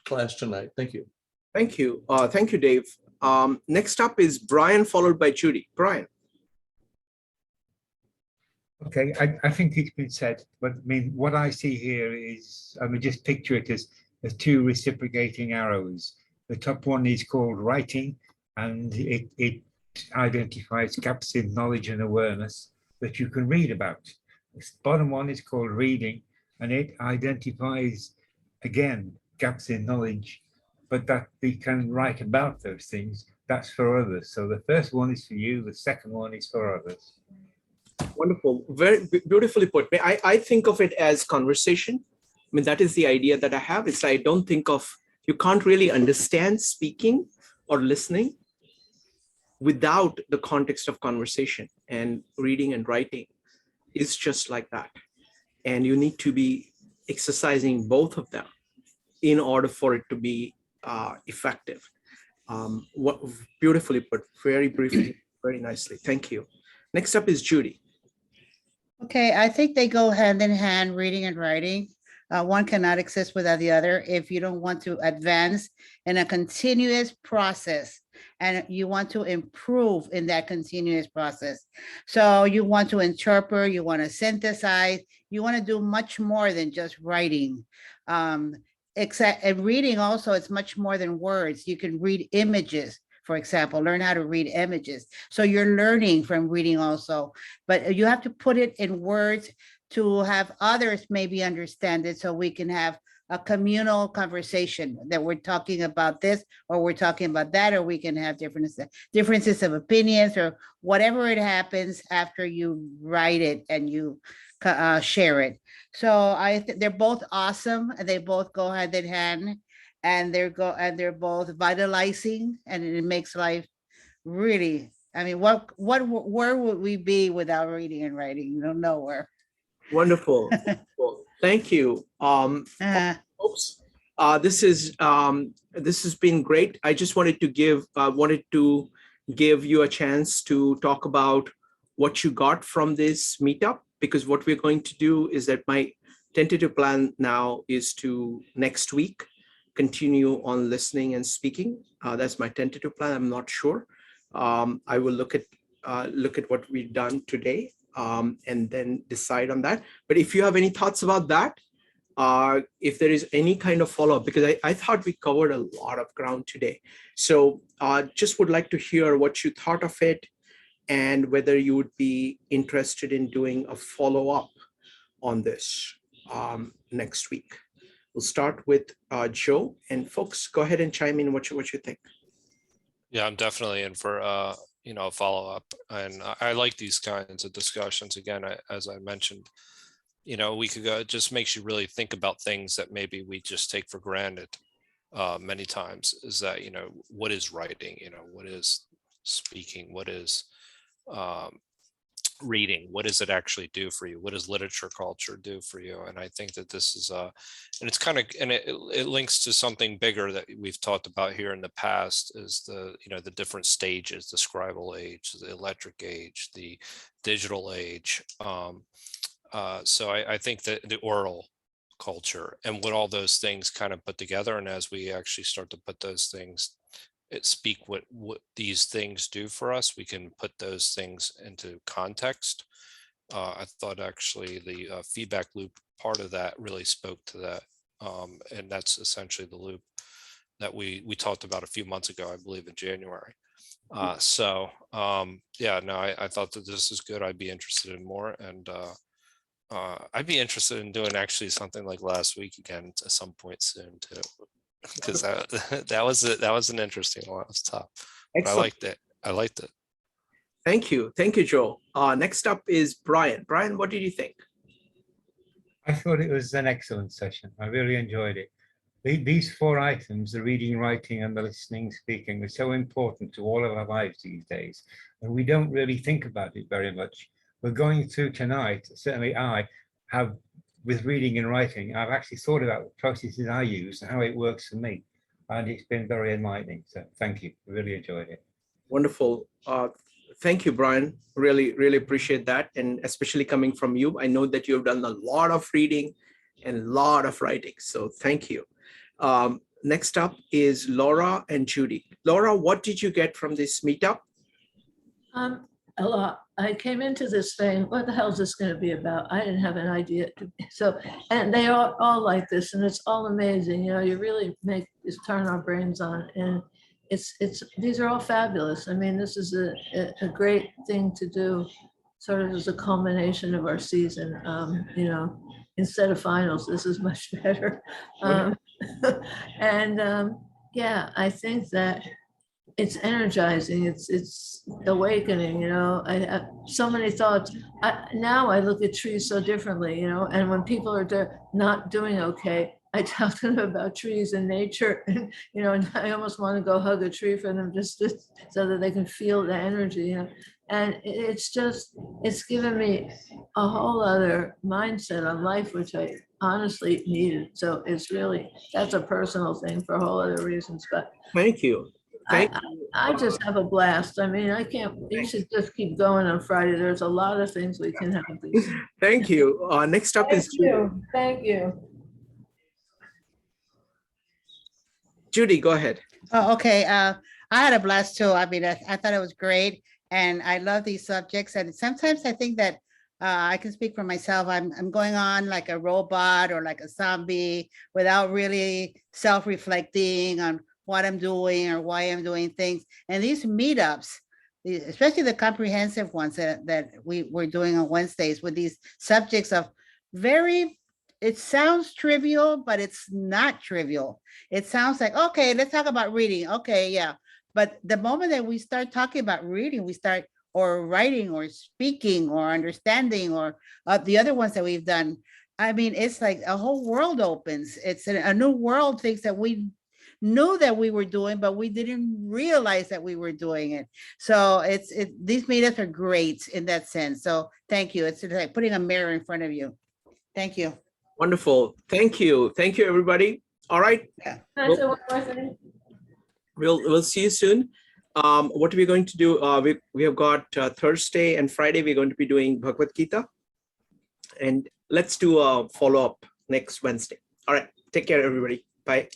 Speaker 5: class tonight. Thank you.
Speaker 1: Thank you. Thank you, Dave. Next up is Brian, followed by Judy. Brian.
Speaker 10: Okay, I think it's been said, but I mean, what I see here is, just picture it as two reciprocating arrows. The top one is called writing, and it identifies gaps in knowledge and awareness that you can read about. The bottom one is called reading, and it identifies, again, gaps in knowledge, but that we can write about those things. That's for others. So the first one is for you, the second one is for others.
Speaker 1: Wonderful, very beautifully put. I think of it as conversation. I mean, that is the idea that I have. It's I don't think of, you can't really understand speaking or listening without the context of conversation, and reading and writing is just like that. And you need to be exercising both of them in order for it to be effective. What beautifully put, very briefly, very nicely. Thank you. Next up is Judy.
Speaker 9: Okay, I think they go hand in hand, reading and writing. One cannot exist without the other. If you don't want to advance in a continuous process and you want to improve in that continuous process. So you want to interpret, you want to synthesize, you want to do much more than just writing. Except and reading also, it's much more than words. You can read images, for example, learn how to read images. So you're learning from reading also, but you have to put it in words to have others maybe understand it, so we can have a communal conversation that we're talking about this, or we're talking about that, or we can have differences of opinions, or whatever it happens after you write it and you share it. So they're both awesome, and they both go hand in hand, and they're both vitalizing, and it makes life really, I mean, where would we be without reading and writing? Nowhere.
Speaker 1: Wonderful. Well, thank you. Folks, this has been great. I just wanted to give you a chance to talk about what you got from this meetup, because what we're going to do is that my tentative plan now is to next week continue on listening and speaking. That's my tentative plan. I'm not sure. I will look at what we've done today, and then decide on that. But if you have any thoughts about that, if there is any kind of follow-up, because I thought we covered a lot of ground today. So just would like to hear what you thought of it, and whether you would be interested in doing a follow-up on this next week. We'll start with Joe, and folks, go ahead and chime in what you think.
Speaker 2: Yeah, I'm definitely in for a follow-up, and I like these kinds of discussions. Again, as I mentioned, we could go, it just makes you really think about things that maybe we just take for granted many times, is that, what is writing, what is speaking? What is reading? What does it actually do for you? What does literature culture do for you? And I think that this is and it's kind of, and it links to something bigger that we've talked about here in the past, is the, you know, the different stages, the scribal age, the electric age, the digital age. So I think that the oral culture and what all those things kind of put together, and as we actually start to put those things, speak what these things do for us, we can put those things into context. I thought actually the feedback loop part of that really spoke to that, and that's essentially the loop that we talked about a few months ago, I believe in January. Yeah, no, I thought that this is good. I'd be interested in more, and I'd be interested in doing actually something like last week again at some point soon too, because that was an interesting one. It was tough. But I liked it.
Speaker 1: Thank you, Joe. Next up is Brian. Brian, what did you think?
Speaker 10: I thought it was an excellent session. I really enjoyed it. These 4 items, the reading, writing, and the listening, speaking, are so important to all of our lives these days, and we don't really think about it very much. We're going through tonight, certainly I have, with reading and writing, I've actually thought about the processes I use and how it works for me. And it's been very enlightening. So thank you. Really enjoyed it.
Speaker 1: Wonderful. Thank you, Brian. Really appreciate that. And especially coming from you, I know that you've done a lot of reading and a lot of writing. So thank you. Next up is Laura and Judy. Laura, what did you get from this meetup?
Speaker 8: A lot. I came into this thing, what the hell is this going to be about? I didn't have an idea. So, and they are all like this, and it's all amazing. You know, you really make is turn our brains on, and these are all fabulous. I mean, this is a great thing to do, sort of as a culmination of our season. You know, instead of finals, this is much better. Yeah, I think that it's energizing. It's awakening. You know, I have so many thoughts. Now I look at trees so differently. You know, and when people are not doing okay, I talk to them about trees and nature. And you know, and I almost want to go hug a tree for them just so that they can feel the energy. You know, and it's given me a whole other mindset on life, which I honestly needed. So it's really, that's a personal thing for whole other reasons. But
Speaker 1: thank you.
Speaker 8: I just have a blast. I mean, you should just keep going on Friday. There's a lot of things we can have.
Speaker 1: Thank you. Next up is Judy.
Speaker 8: Thank you.
Speaker 1: Judy, go ahead.
Speaker 9: Oh, okay. I had a blast too. I mean, I thought it was great, and I love these subjects. And sometimes I think that I can speak for myself. I'm going on like a robot or like a zombie without really self-reflecting on what I'm doing or why I'm doing things. And these meetups, especially the comprehensive ones that we're doing on Wednesdays with these subjects of it sounds trivial, but it's not trivial. It sounds like, okay, let's talk about reading. Okay, yeah. But the moment that we start talking about reading, or writing or speaking or understanding or the other ones that we've done, I mean, it's like a whole world opens. It's a new world, things that we knew that we were doing, but we didn't realize that we were doing it. So these meetups are great in that sense. So thank you. It's like putting a mirror in front of you. Thank you.
Speaker 1: Wonderful. Thank you. Thank you, everybody. All right.
Speaker 8: Can I say one more thing?
Speaker 1: We'll see you soon. What are we going to do? We have got Thursday and Friday, we're going to be doing Bhagavad Gita. And let's do a follow-up next Wednesday. All right. Take care, everybody. Bye.